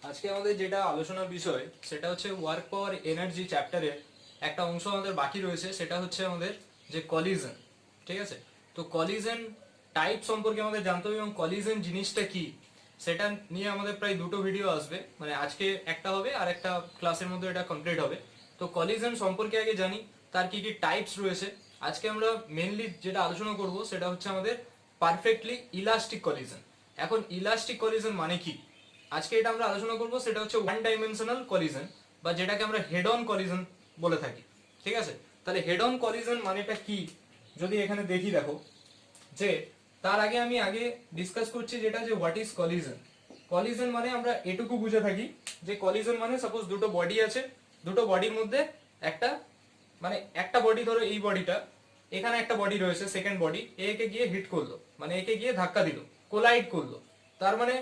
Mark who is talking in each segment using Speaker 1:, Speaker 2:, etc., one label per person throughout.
Speaker 1: আজকে আমাদের যেটা আলোচনার বিষয় সেটা হচ্ছে ওয়ার্ক পাওয়ার এনার্জি চ্যাপ্টারের একটা অংশ আমাদের বাকি রয়েছে, সেটা হচ্ছে আমাদের যে কলিজন। ঠিক আছে, তো কলিজন টাইপ সম্পর্কে আমাদের জানতে হবে এবং কলিজন জিনিসটা কি সেটা নিয়ে আমাদের প্রায় দুটো ভিডিও আসবে, মানে আজকে একটা হবে আর একটা ক্লাসের মধ্যে এটা কমপ্লিট হবে। তো কলিজন সম্পর্কে আগে জানি, তার কি কি টাইপস রয়েছে। আজকে আমরা মেনলি যেটা আলোচনা করব সেটা হচ্ছে আমাদের পারফেক্টলি ইলাস্টিক কলিজন। এখন ইলাস্টিক কলিজন মানে কি আজকে এটা আমরা আলোচনা করব, সেটা হচ্ছে ওয়ান ডাইমেনশনাল কলিজন বা যেটাকে আমরা হেড অন কলিজন বলে থাকি। ঠিক আছে, তাহলে হেড অন কলিজন মানেটা কি যদি এখানে দেখি, দেখো যে তার আগে আমি ডিসকাস করছি যেটা যে হোয়াট ইজ কলিজন। কলিজন মানে আমরা এটুকু বুঝে থাকি যে কলিজন মানে সাপোজ দুটো বডি আছে, দুটো বডির মধ্যে একটা মানে একটা বডি, ধরো এই বডিটা, এখানে একটা বডি রয়েছে সেকেন্ড বডি, একে গিয়ে হিট করলো মানে একে গিয়ে ধাক্কা দিল, কোলাইড করলো। তার মানে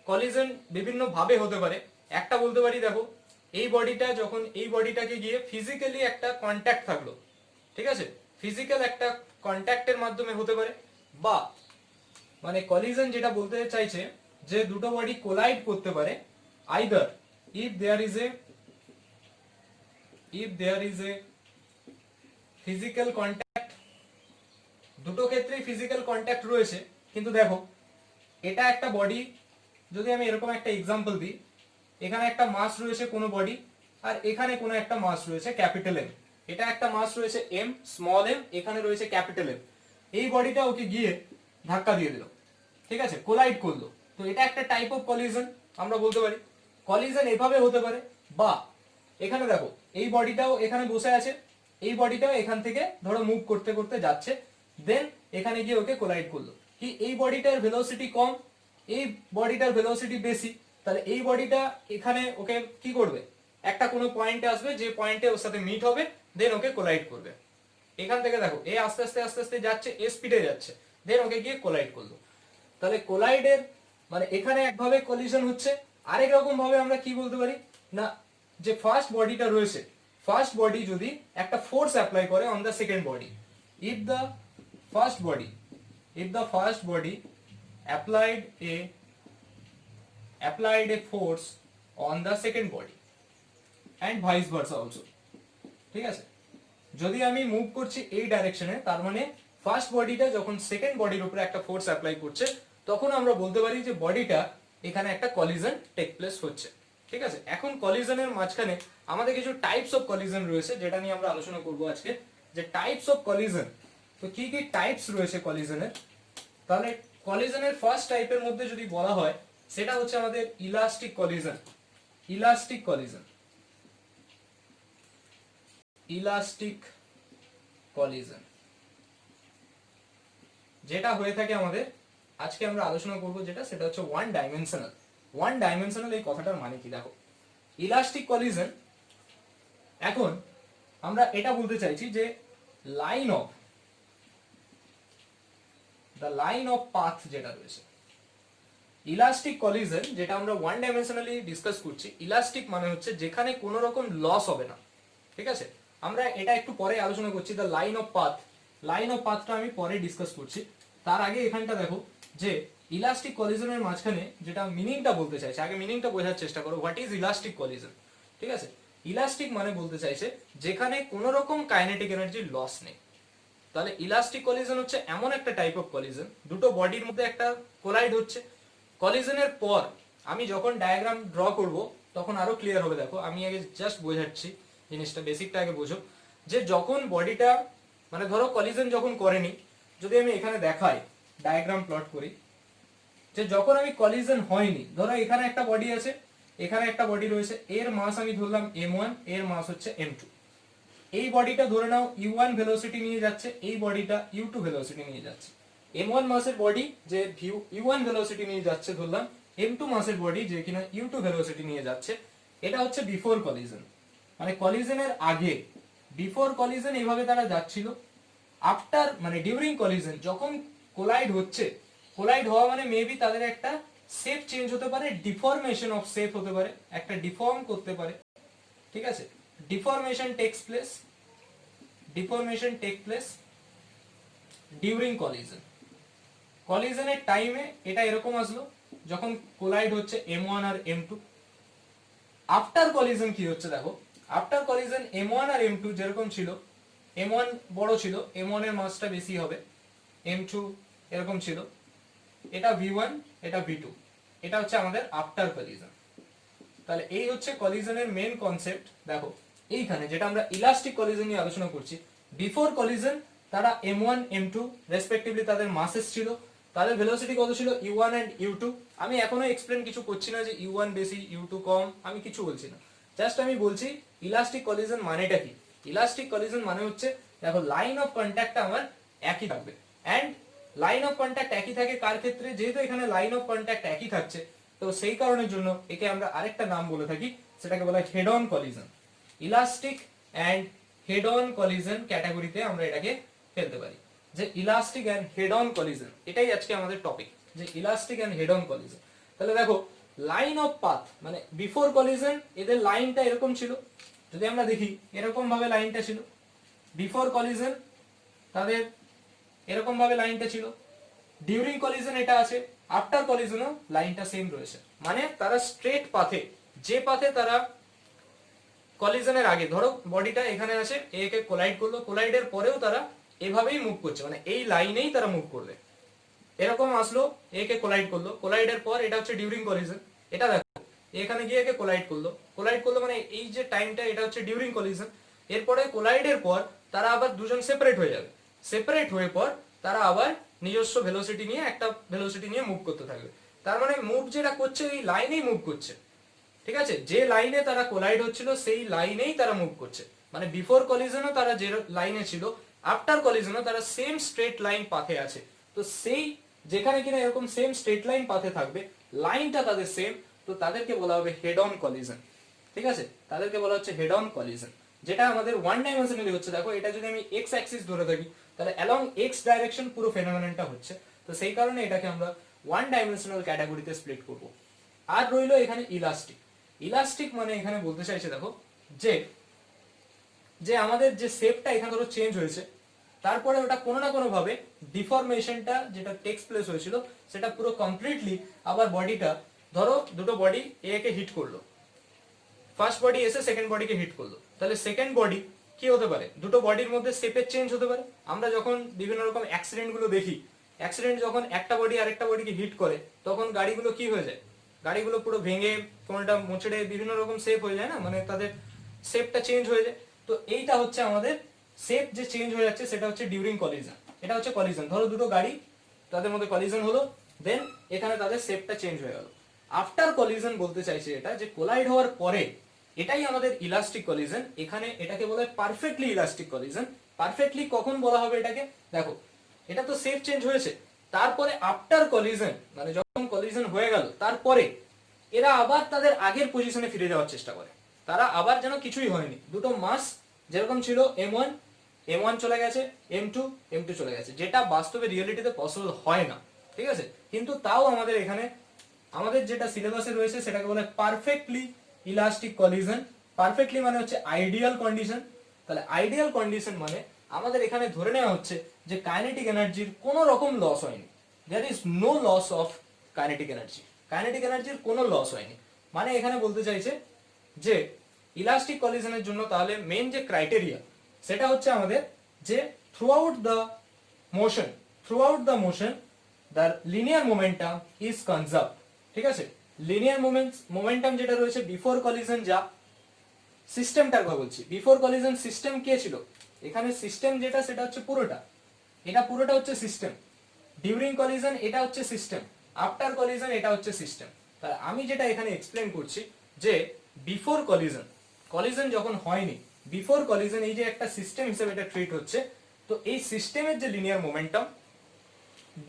Speaker 1: কলিজন বিভিন্ন ভাবে হতে পারে। একটা বলতে পারি, দেখো এই বডিটা যখন এই বডিটাকে গিয়ে ফিজিক্যালি একটা কন্ট্যাক্ট থাকলো, ঠিক আছে, ফিজিক্যাল একটা কন্ট্যাক্টের মাধ্যমে হতে পারে, বা মানে কলিজন যেটা বলতে চাইছে যে দুটো বডি কোলাইড করতে পারে either if there is a physical contact. দুটো ক্ষেত্রেই ফিজিক্যাল কন্ট্যাক্ট রয়েছে, কিন্তু দেখো এটা একটা বডি, যদি আমি এরকম একটা এক্সাম্পল দিই, এখানে একটা মাস রয়েছে কোনো বডি আর এখানে কোনো একটা মাস রয়েছে ক্যাপিটাল এম, এটা একটা মাস রয়েছে এম স্মল এম, এখানে রয়েছে ক্যাপিটাল এম। এই বডিটা ওকে গিয়ে ধাক্কা দিয়ে দিল, ঠিক আছে, কোলাইড করলো। তো এটা একটা টাইপ অফ কলিজন আমরা বলতে পারি। কলিজন এভাবে হতে পারে, বা এখানে দেখো এই বডিটাও এখানে বসে আছে, এই বডিটাও এখান থেকে ধরো মুভ করতে করতে যাচ্ছে, দেন এখানে গিয়ে ওকে কোলাইড করলো। কি এই বডিটার ভেলোসিটি কম, এই বডিটার ভেলোসিটি বেশি, তাহলে এই বডিটা এখানে ওকে কি করবে, একটা কোনো পয়েন্টে আসবে, যে পয়েন্টে ওর সাথে মিট হবে, দেন ওকে কোলাইড করবে। এখান থেকে দেখো এ আস্তে আস্তে আস্তে আস্তে যাচ্ছে, এ স্পিডে যাচ্ছে, দেন ওকে গিয়ে কোলাইড করলো। তাহলে কোলাইডের মানে এখানে একভাবে কলিশন হচ্ছে, আরেক রকম ভাবে আমরা কি বলতে পারি না, যে ফার্স্ট বডিটা রয়েছে, ফার্স্ট বডি যদি একটা ফোর্স অ্যাপ্লাই করে on the second body, if the first body applied a force on the second body and vice versa also, ঠিক আছে, যদি আমি মুভ করছি এই ডাইরেকশনে, তার মানে ফার্স্ট বডিটা যখন সেকেন্ড বডির উপরে একটা ফোর্স অ্যাপ্লাই করছে, তখন আমরা বলতে পারি যে বডিটা এখানে একটা কলিজন টেক প্লেস হচ্ছে। ঠিক আছে, এখন কলিজনের মাঝখানে আমাদের কিছু টাইপস অফ কলিজন রয়েছে, যেটা নিয়ে আমরা আলোচনা করব আজকে, যে টাইপস অফ কলিজন। তো কি কি টাইপস রয়েছে কলিজনের, তাহলে কলিজনের ফার্স্ট টাইপের মধ্যে যদি বলা হয়, সেটা হচ্ছে আমাদের elastic collision. Elastic collision, elastic collision যেটা হয়ে থাকে আমাদের, আজকে আমরা আলোচনা করব যেটা, সেটা হচ্ছে ওয়ান ডাইমেনশনাল। ওয়ান ডাইমেনশনাল এই কথাটার মানে কি, দেখো ইলাস্টিক কলিজন, এখন আমরা এটা বলতে চাইছি যে লাইন অফ পাথ যেটা রয়েছে, ইলাস্টিক কলিজন যেটা আমরা ওয়ান ডাইমেনশনালি ডিসকাস করছি, ইলাস্টিক মানে হচ্ছে যেখানে কোনো রকম লস হবে না। ঠিক আছে, আমরা এটা একটু পরে আলোচনা করছি, দ্য লাইন অফ পাথটা আমি পরে ডিসকাস করছি। তার আগে এখানটা দেখো যে ইলাস্টিক কলিজনের মাঝখানে যেটা মিনিংটা বলতে চাইছে, আগে মিনিংটা বোঝার চেষ্টা করো, হোয়াট ইজ ইলাস্টিক কলিজন। ঠিক আছে, ইলাস্টিক মানে বলতে চাইছে যেখানে কোনো রকম কাইনেটিক এনার্জি লস নেই। তাহলে ইলাস্টিক কলিজন হচ্ছে এমন একটা টাইপ অফ কলিজন, দুটো বডির মধ্যে একটা কোলাইড হচ্ছে, কলিজনের পর আমি যখন ডায়াগ্রাম ড্র করব তখন আরো ক্লিয়ার হবে। দেখো আমি আগে জাস্ট বোঝাচ্ছি জিনিসটা, বেসিকটা আগে বোঝো, যে যখন বডিটা মানে ধরো কলিজন যখন করেনি, যদি আমি এখানে দেখাই ডায়াগ্রাম প্লট করি, যে যখন আমি কলিজন হয়নি, ধরো এখানে একটা বডি আছে, এখানে একটা বডি রয়েছে, এর মাস আমি ধরলাম m1, এর মাস হচ্ছে m2, এই বডিটা ধরে নাও u1 ভেলোসিটি নিয়ে যাচ্ছে, এই বডিটা u2 ভেলোসিটি নিয়ে যাচ্ছে। m1 মাসের বডি যে u1 ভেলোসিটি নিয়ে যাচ্ছে ধরলাম, m2 মাসের বডি যে কিনা u2 ভেলোসিটি নিয়ে যাচ্ছে। এটা হচ্ছে বিফোর কলিজন, মানে কলিজনের আগে, বিফোর কলিজন এইভাবে তারা যাচ্ছিল। আফটার মানে ডিউরিং কলিজন যখন কোলাইড হচ্ছে, কোলাইড হওয়া মানে মেবি তাদের একটা শেপ চেঞ্জ হতে পারে, ডিফর্মেশন অফ শেপ হতে পারে, একটা ডিফর্ম করতে পারে। ঠিক আছে, deformation take place during collision. কলিজনের টাইমে এটা এরকম আসলো, যখন কোলাইড হচ্ছে m1 আর m2, আফটার কলিজন কি হচ্ছে দেখো, আফটার কলিজন M1 আর M2 যেরকম ছিল, M1 বড় ছিল, M1 এর মাসটা বেশি হবে, M2 এরকম ছিল, এটা V1 এটা V2, এটা হচ্ছে আমাদের আফটার কলিজন। তাহলে এই হচ্ছে কলিজনের মেন কনসেপ্ট। দেখো এইখানে যেটা আমরা ইলাস্টিক কলিজন নিয়ে আলোচনা করছি, বিফোর কলিজন তারা M1 M2 রেসপেক্টিভলি তাদের মাসেস ছিল, তাদের ভেলোসিটি কত ছিল U1 এন্ড U2। আমি এখনো এক্সপ্লেন কিছু করছি না যে U1 বেশি U2 কম, আমি কিছু বলছি না, জাস্ট আমি বলছি ইলাস্টিক কলিজন মানেটা কি। ইলাস্টিক কলিজন মানে হচ্ছে দেখো লাইন অফ কন্ট্যাক্টটা আমার একই থাকবে, এন্ড লাইন অফ কন্ট্যাক্ট একই থাকে কার ক্ষেত্রে, যেহেতু এখানে লাইন অফ কন্ট্যাক্ট একই থাকছে, তো সেই কারণের জন্য একে আমরা আরেকটা নাম বলে থাকি, সেটাকে বলা হয় head on collision. Elastic and head on collision ক্যাটাগরিতে আমরা এটাকে ফেলতে পারি, যে elastic and head on collision, এটাই আজকে আমাদের টপিক, যে elastic and head on collision. তাহলে দেখো লাইন অফ পাথ মানে বিফোর কলিজন এদের লাইনটা এরকম ছিল, যদি আমরা দেখি এরকম ভাবে লাইনটা ছিল, বিফোর কলিজন তাদের এরকম ভাবে লাইনটা ছিল, ডিউরিং কলিজন এটা আছে, আফটার কলিজনও লাইনটা সেম রয়েছে, মানে তারা স্ট্রেট পাথে, যে পাথে তারা কলিজনের আগে ধরো বডিটা এখানে আছে, একে কোলাইড করলো, কোলাইডের পরেও তারা এভাবেই মুভ করছে, মানে এই লাইনেই তারা মুভ করবে, এরকম আসলো একে কোলাইড করলো, কোলাইডের পর এটা হচ্ছে ডিউরিং কলিজন, এটা দেখো এখানে গিয়ে একে কোলাইড করলো, কোলাইড করলো মানে এই যে টাইমটা এটা হচ্ছে ডিউরিং কলিজন, এরপরে কোলাইডের পর তারা আবার দুজন সেপারেট হয়ে যাবে, সেপারেট হয়ে পর তারা আবার নিজস্ব ভেলোসিটি নিয়ে একটা ভেলোসিটি নিয়ে মুভ করতে থাকবে, তার মানে মুভ যেটা করছে এই লাইনেই মুভ করছে, ঠিক আছে, যে লাইনে তারা কোলাইড হচ্ছিল সেই লাইনেই তারা মুভ করছে, মানে বিফোর কলিজনও তারা যে লাইনে ছিল, আফটার কলিজনও তারা সেম স্ট্রেট লাইন পাথে আছে। তো সেই যেখানে কিনা এরকম সেম স্ট্রেট লাইন পাথে থাকবে, লাইনটা তাদের সেম, তো তাদেরকে বলা হবে হেড অন কলিজন, ঠিক আছে, তাদেরকে বলা হচ্ছে হেড অন কলিজন, যেটা আমাদের ওয়ান ডাইমেনশনালি হচ্ছে। দেখো এটা যদি আমি এক্স অ্যাক্সিস ধরে থাকি, তাহলে অ্যালং এক্স ডাইরেকশন পুরো ফেনোমেননটা হচ্ছে, তো সেই কারণে এটাকে আমরা ওয়ান ডাইমেনশনাল ক্যাটাগরিতে স্প্লিট করব। আর রইলো এখানে ইলাস্টিক। ইলাস্টিক মানে এখানে বলতে চাইছে দেখো যে যে আমাদের যে শেপটা এখানে ধরো চেঞ্জ হয়েছে, তারপরে ওটা কোনো না কোনো ভাবে ডিফরমেশনটা যেটা টেক্স প্লেস হয়েছিল সেটা পুরো কমপ্লিটলি আবার বডিটা, ধরো দুটো বডি একে হিট করলো, ফার্স্ট বডি এসে সেকেন্ড বডিকে হিট করলো, তাহলে সেকেন্ড বডি কি হতে পারে, দুটো বডির মধ্যে শেপের চেঞ্জ হতে পারে। আমরা যখন বিভিন্ন রকম অ্যাক্সিডেন্ট গুলো দেখি, অ্যাক্সিডেন্ট যখন একটা বডি আরেকটা বডিকে হিট করে তখন গাড়িগুলো কি হয়ে যায়, গাড়িগুলো পুরো ভেঙে কোনটা মোচড়ে বিভিন্ন রকম শেপ হয়ে যায় না, মানে তাদের শেপটা চেঞ্জ হয়ে যায়। তো এইটা হচ্ছে আমাদের শেপ যে চেঞ্জ হয়ে যাচ্ছে সেটা হচ্ছে ডিউরিং কলিজন, এটা হচ্ছে কলিজন, ধরো দুটো গাড়ি তাদের মধ্যে কলিজন হলো, দেন এখানে তাদের শেপটা চেঞ্জ হয়ে গেল। আফটার কলিজন বলতে চাইছে এটা যে কোলাইড হওয়ার পরে, এটাই আমাদের ইলাস্টিক কলিজন, এখানে এটাকে বলা হয় পারফেক্টলি ইলাস্টিক কলিজন। পারফেক্টলি কখন বলা হবে এটাকে, দেখো এটা তো শেপ চেঞ্জ হয়েছে, তারপরে আফটার কলিজন মানে যখন কলিজন হয়ে গেল তারপরে এরা আবার তাদের আগের পজিশনে ফিরে যাওয়ার চেষ্টা করে, তারা আবার যেন কিছুই হয়নি, দুটো মাস যেরকম ছিল M1 M1 চলে গেছে, M2 M2 চলে গেছে, যেটা বাস্তবে রিয়েলিটিতে পসিবল হয় না, ঠিক আছে, কিন্তু তাও আমাদের এখানে আমাদের যেটা সিলেবাসে রয়েছে সেটাকে বলে পারফেক্টলি ইলাস্টিক কলিজন। পারফেক্টলি মানে হচ্ছে আইডিয়াল কন্ডিশন, তাহলে আইডিয়াল কন্ডিশন মানে আমাদের এখানে ধরে নেওয়া হচ্ছে যে কাইনেটিক এনার্জির কোনো রকম লস হয়নি, there is no loss of kinetic energy, kinetic এনার্জির কোনো লস হয়নি, মানে এখানে বলতে চাইছে যে ইলাস্টিক কলিজনের জন্য তাহলে মেন যে ক্রাইটেরিয়া সেটা হচ্ছে আমাদের যে throughout the motion the linear momentum is conserve, ঠিক আছে, লিনিয়ার মোমেন্টাম যেটা রয়েছে বিফোর কলিজন, যা সিস্টেমটার কথা বলছি, বিফোর কলিজন সিস্টেম কে ছিল, এখানে সিস্টেম যেটা সেটা হচ্ছে পুরোটা, এটা পুরোটা হচ্ছে সিস্টেম, ডিউরিং কলিজন এটা হচ্ছে সিস্টেম, আফটার কলিজন এটা হচ্ছে সিস্টেম। তাহলে আমি যেটা এখানে এক্সপ্লেন করছি যে বিফোর কলিজন, কলিজন যখন হয়নি, বিফোর কলিজন এই যে একটা সিস্টেম হিসেবে এটা ট্রিট হচ্ছে, তো এই সিস্টেমের যে লিনিয়ার মোমেন্টাম,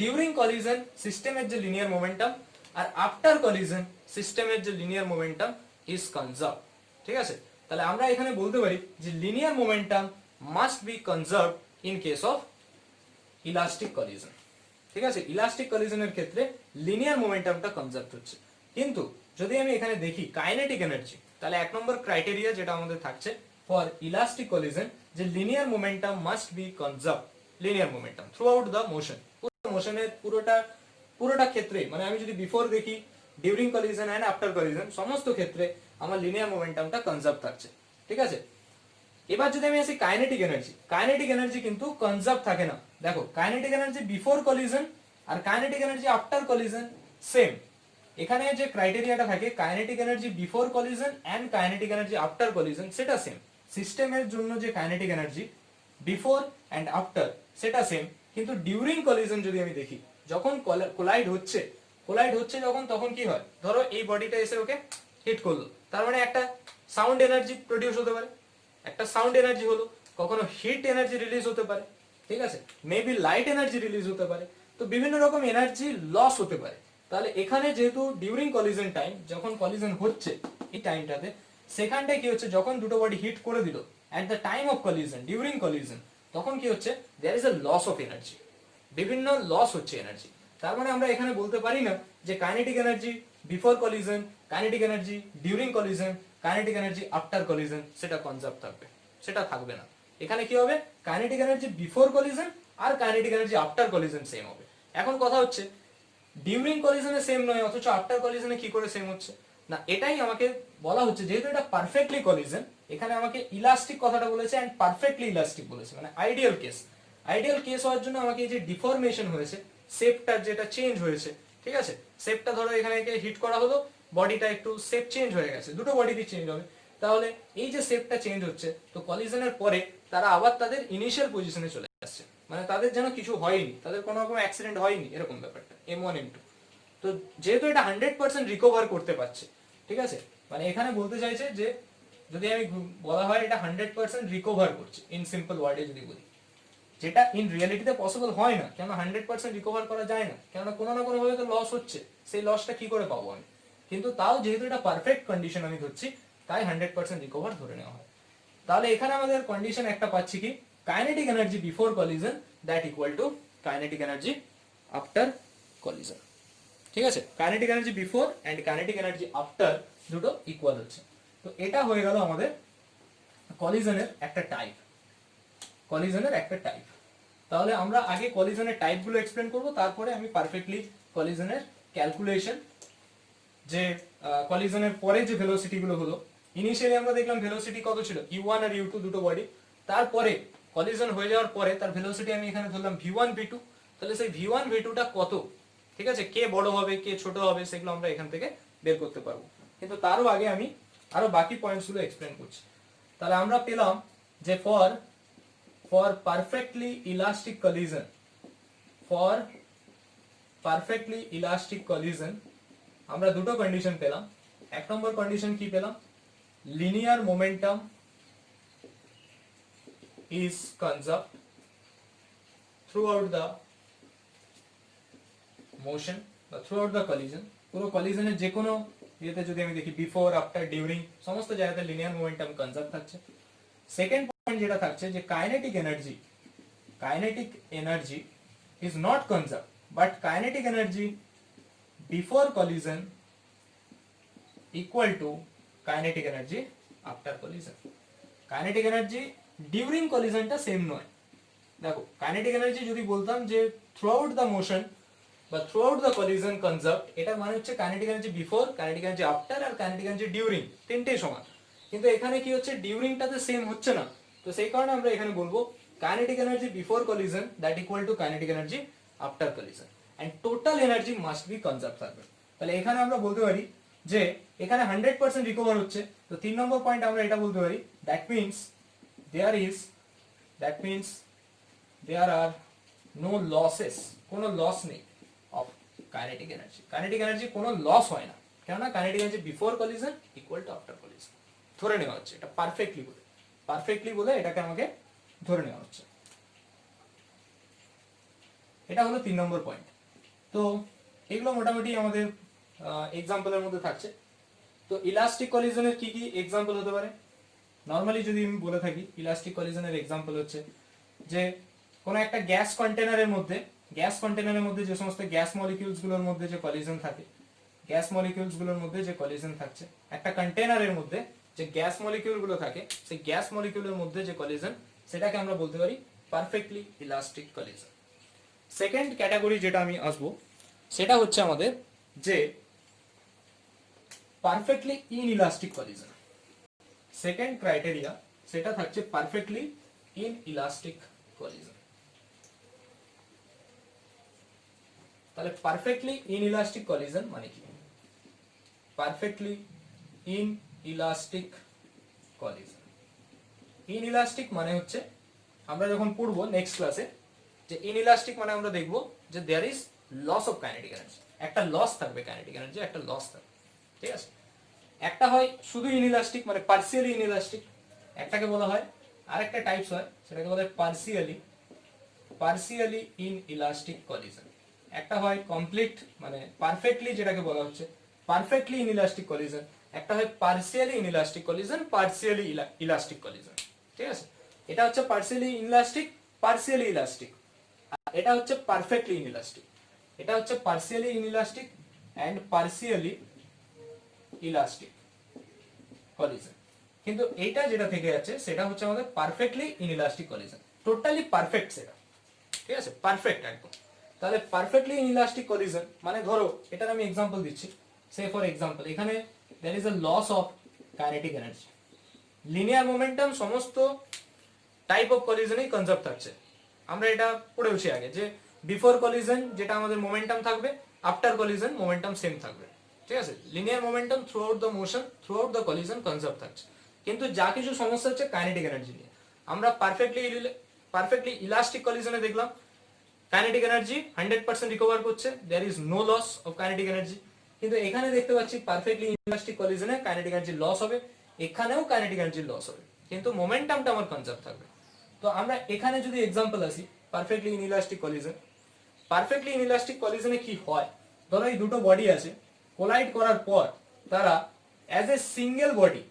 Speaker 1: ডিউরিং কলিজন সিস্টেমের যে লিনিয়ার মোমেন্টাম, আর আফটার কলিজন সিস্টেমের যে লিনিয়ার মোমেন্টাম ইজ কনজার্ভ, ঠিক আছে। তাহলে আমরা এখানে বলতে পারি যে linear momentum must be conserve in case of elastic collision, ঠিক আছে, ইলাস্টিক কলিজনের ক্ষেত্রে লিনিয়ার মোমেন্টামটা কনজার্ভ হচ্ছে। কিন্তু যদি আমি এখানে দেখি কাইনেটিক এনার্জি, তাহলে এক নম্বর ক্রাইটেরিয়া যেটা আমাদের থাকছে ফর ইলাস্টিক কলিজন যে linear momentum must be conserve, linear momentum throughout the motion, মোশনের পুরোটা ক্ষেত্রে, মানে আমি যদি বিফোর দেখি, during collision and after collision সমস্ত ক্ষেত্রে আমার লিনিয়ার মোমেন্টামটা কনজার্ভ থাকছে, ঠিক আছে। এবার যদি আমি আসি কাইনেটিক এনার্জি কিন্তু কনজার্ভ থাকে না। দেখো কাইনেটিক এনার্জি বিফোর কলিশন আর kinetic energy after collision same. এখানে যে ক্রাইটেরিয়াটা থাকে kinetic energy before collision and kinetic energy after collision সেটা সেম। সিস্টেমের জন্য যে kinetic energy before and after সেটা সেম, কিন্তু ডিউরিং কলিশন যদি আমি দেখি, যখন কোলাইড হচ্ছে যখন, তখন কি হয়, ধরো এই বডিটা এসে ওকে হিট করলো, তার মানে একটা সাউন্ড এনার্জি প্রডিউস হতে পারে, একটা সাউন্ড এনার্জি হলো, কখনো হিট এনার্জি রিলিজ হতে পারে, ঠিক আছে, মেবি লাইট এনার্জি রিলিজ হতে পারে, তো বিভিন্ন রকম এনার্জি লস হতে পারে। তাহলে এখানে যেহেতু ডিউরিং কলিশন টাইম, যখন কলিশন হচ্ছে এই টাইমটাতে, সেখানটায় কি হচ্ছে, যখন দুটো বডি হিট করে দিল at the time of collision, during collision, তখন কি হচ্ছে, there is a loss of energy, বিভিন্ন লস হচ্ছে এনার্জি। তার মানে আমরা এখানে বলতে পারি না যে kinetic energy before collision, kinetic energy during collision, kinetic energy after collision সেটা কনজার্ভ থাকবে, সেটা থাকবে না। এখানে কি হবে, কাইনেটিক এনার্জি বিফোর কলিশন আর kinetic energy after collision same হবে। এখন কথা হচ্ছে ডিউরিং কলিশনে সেম নয়, অথচ আফটার কলিশনে কি করে সেম হচ্ছে না, এটাই আমাকে বলা হচ্ছে। যেহেতু এটা পারফেক্টলি কলিশন, এখানে আমাকে ইলাস্টিক কথাটা বলেছে এন্ড পারফেক্টলি ইলাস্টিক বলেছে, মানে আইডিয়াল কেস হওয়ার জন্য আমাকে এই যে ডিফরমেশন হয়েছে, শেপটা যেটা চেঞ্জ হয়েছে, ঠিক আছে, শেপটা ধরো এখানে হিট করা হলো, বডিটা একটু শেপ চেঞ্জ হয়ে গেছে, দুটো বডিতে চেঞ্জ হবে, তাহলে এই যে শেপটা চেঞ্জ হচ্ছে, তো কলিশনের পরে তারা আবার তাদের ইনিশিয়াল পজিশনে চলে আসছে, মানে তাদের যেন কিছু হয়নি, তাদের কোনো রকম অ্যাক্সিডেন্ট হয়নি, এরকম ব্যাপারটা M1 M2। তো যেহেতু এটা 100% রিকভার করতে পারছে, ঠিক আছে, মানে এখানে বলতে চাইছে যে যদি আমি বলা হয় এটা 100% রিকভার করছে, ইন সিম্পল ওয়ার্ডে যদি বলি, যেটা ইন রিয়েলিটিতে পসিবল হয় না, কেন 100% রিকভার করা যায় না, কেননা কোনো না কোনো ভাবে তো লস হচ্ছে, সেই লসটা কি করে পাবো আমি, কিন্তু তাও যেহেতু এটা পারফেক্ট কন্ডিশন আমি ধরছি, তাই 100% রিকভার ধরে নেওয়া হয়। তাহলে এখানে আমাদের কন্ডিশন একটা পাচ্ছি কি, kinetic energy before collision that equal to kinetic energy after collision, ঠিক আছে, kinetic energy before and kinetic energy after দুটো ইকুয়াল হচ্ছে। তো এটা হয়ে গেল আমাদের কলিশনের একটা টাইপ, তাহলে আমরা আগে কলিশনের টাইপগুলো এক্সপ্লেন করব, তারপরে আমি পারফেক্টলি কলিশনের ক্যালকুলেশন, যে কলিশনের পরে যে ভেলোসিটি গুলো হলো, ইনিশিয়ালি আমরা দেখলাম ভেলোসিটি কত ছিল, u1 আর u2 দুটো বডি, তারপরে কলিশন হয়ে যাওয়ার পরে তার ভেলোসিটি আমি এখানে ধরলাম v1 v2, তাহলে সেই v1 v2 টা কত, ঠিক আছে, কে বড় হবে কে ছোট হবে সেগুলো আমরা এখান থেকে বের করতে পারবো। কিন্তু তারও আগে আমি আরো বাকি পয়েন্টস গুলো এক্সপ্লেন করছি। তাহলে আমরা পেলাম যে ফর perfectly elastic collision আমরা দুটো কন্ডিশন পেলাম। এক নম্বর কন্ডিশন কি পেলাম, linear momentum is conserved throughout the motion বা throughout the collision, পুরো কলিশনের যে কোনো ইয়েতে যদি আমি দেখি বিফোর আফটার ডিউরিং সমস্ত জায়গাতে লিনিয়ার মোমেন্টাম কনজার্ভ থাকছে। সেকেন্ড পয়েন্ট যেটা থাকছে যে kinetic energy is not conserved, but kinetic energy before collision equal to kinetic energy after collision. Kinetic energy during collision টা সেম নয়। দেখো কাইনেটিক এনার্জি যদি বলতাম যে throughout the motion বা throughout the collision conserved, এটা মানে হচ্ছে kinetic energy before, kinetic energy after আর কাইনেটিক এনার্জি ডিউরিং তিনটেই সমান। কিন্তু এখানে কি হচ্ছে, ডিউরিংটাতে সেম হচ্ছে না, তো সেই কারণে আমরা এখানে বলবো kinetic energy before collision that equal to kinetic energy after collision and total energy must be conserved থাকবে। তাহলে এখানে আমরা বলতে পারি যে এখানে 100% রিকভার হচ্ছে, তো 3 নম্বর পয়েন্ট আমরা এটা বলতে পারি that means there are no losses, কোনো লস নেই of kinetic energy কোনো লস হয় না, কেননা kinetic energy before collision equal to after collision ধরে নেওয়া হচ্ছে, এটা পারফেক্টলি বলে এটাকে আমাকে ধরে নেওয়া হচ্ছে। এটা হলো 3 নম্বর পয়েন্ট। তো এগুলো মোটামুটি আমাদের এক্সাম্পলের মধ্যে থাকছে। তো ইলাস্টিক কলিশনের কি কি এক্সাম্পল হতে পারে, নরমালি যদি আমি বলে থাকি ইলাস্টিক কলিশনের এক্সাম্পল হচ্ছে যে কোন একটা গ্যাস কন্টেনারের মধ্যে যে সমস্ত গ্যাস মলিকিউলস গুলোর মধ্যে যে কলিশন থাকছে, একটা কন্টেনারের মধ্যে যে গ্যাস মলিকিউল গুলো থাকে, সেই গ্যাস মলিকিউলের মধ্যে যে কলিশন, সেটাকে আমরা বলতে পারি perfectly elastic collision. Second category যেটা আমি আসবো সেটা হচ্ছে আমাদের যে perfectly inelastic collision. Second criteria সেটা থাকছে পারফেক্টলি ইনইলাস্টিক কলিজন। তাহলে পারফেক্টলি ইনইলাস্টিক কলিজন মানে কি? পারফেক্টলি ইনইলাস্টিক কলিজন, ইনইলাস্টিক মানে হচ্ছে আমরা যখন পড়বো নেক্সট ক্লাসে যে ইনইলাস্টিক মানে আমরা দেখব যে there is loss of kinetic energy, একটা লস থাকবে কাইনেটিক এনার্জি, একটা লস থাকবে, ঠিক আছে। একটা হয় শুধু ইনইলাস্টিক মানে পার্সিয়ালি ইনইলাস্টিক, একটাকে বলা হয় আরেকটা টাইপস হয় সেটাকে বলা হয় পার্সিয়ালি ইনইলাস্টিক কলিজন। একটা হয় কমপ্লিট মানে পারফেক্টলি যেটাকে বলা হচ্ছে পারফেক্টলি ইনইলাস্টিক কলিজন, একটা হয় partially inelastic collision, partially elastic collision, ঠিক আছে। এটা হচ্ছে পার্সিয়ালি ইনইলাস্টিক, পার্সিয়ালি ইলাস্টিক, এটা হচ্ছে পারফেক্টলি ইনইলাস্টিক। এটা হচ্ছে partially inelastic and partially elastic collision. কিন্তু এইটা যেটা থেকে যাচ্ছে সেটা হচ্ছে আমাদের perfectly inelastic collision, totally perfect সেটা, ঠিক আছে, পারফেক্ট একদম। তাহলে পারফেক্টলি ইনইলাস্টিক কলিজন মানে ধরো এটার আমি এক্সাম্পল দিচ্ছি, সে ফর এক্সাম্পল এখানে there is a loss of kinetic energy, linear momentum সমস্ত টাইপ অফ কলিজনেই কনজার্ভ থাকছে। আমরা এটা পড়েওছি আগে যে বিফোর কলিজন যেটা আমাদের মোমেন্টাম থাকবে, আফটার কলিজন মোমেন্টাম সেম থাকবে, ঠিক আছে। Linear momentum throughout the motion, through out the collision conserve থাকছে। কিন্তু যা কিছু সমস্যা হচ্ছে কাইনেটিক এনার্জি নিয়ে। আমরা পারফেক্টলি ইলাস্টিক কলিজনে দেখলাম কাইনেটিক এনার্জি 100% রিকভার করছে, there is no loss of kinetic energy. কিন্তু এখানে দেখতে পাচ্ছি পারফেক্টলি ইনইলাস্টিক কলিজনে কাইনেটিক এনার্জি লস হবে, এখানেও কাইনেটিক এনার্জি লস হবে, কিন্তু মোমেন্টামটা আমার কনজার্ভ থাকবে। তো আমরা এখানে যদি এক্সাম্পল আসি perfectly inelastic collision, perfectly inelastic কলিজনে কি হয়, ধরো এই দুটো বডি আছে, কোলাইড করার পর তারা as a single body,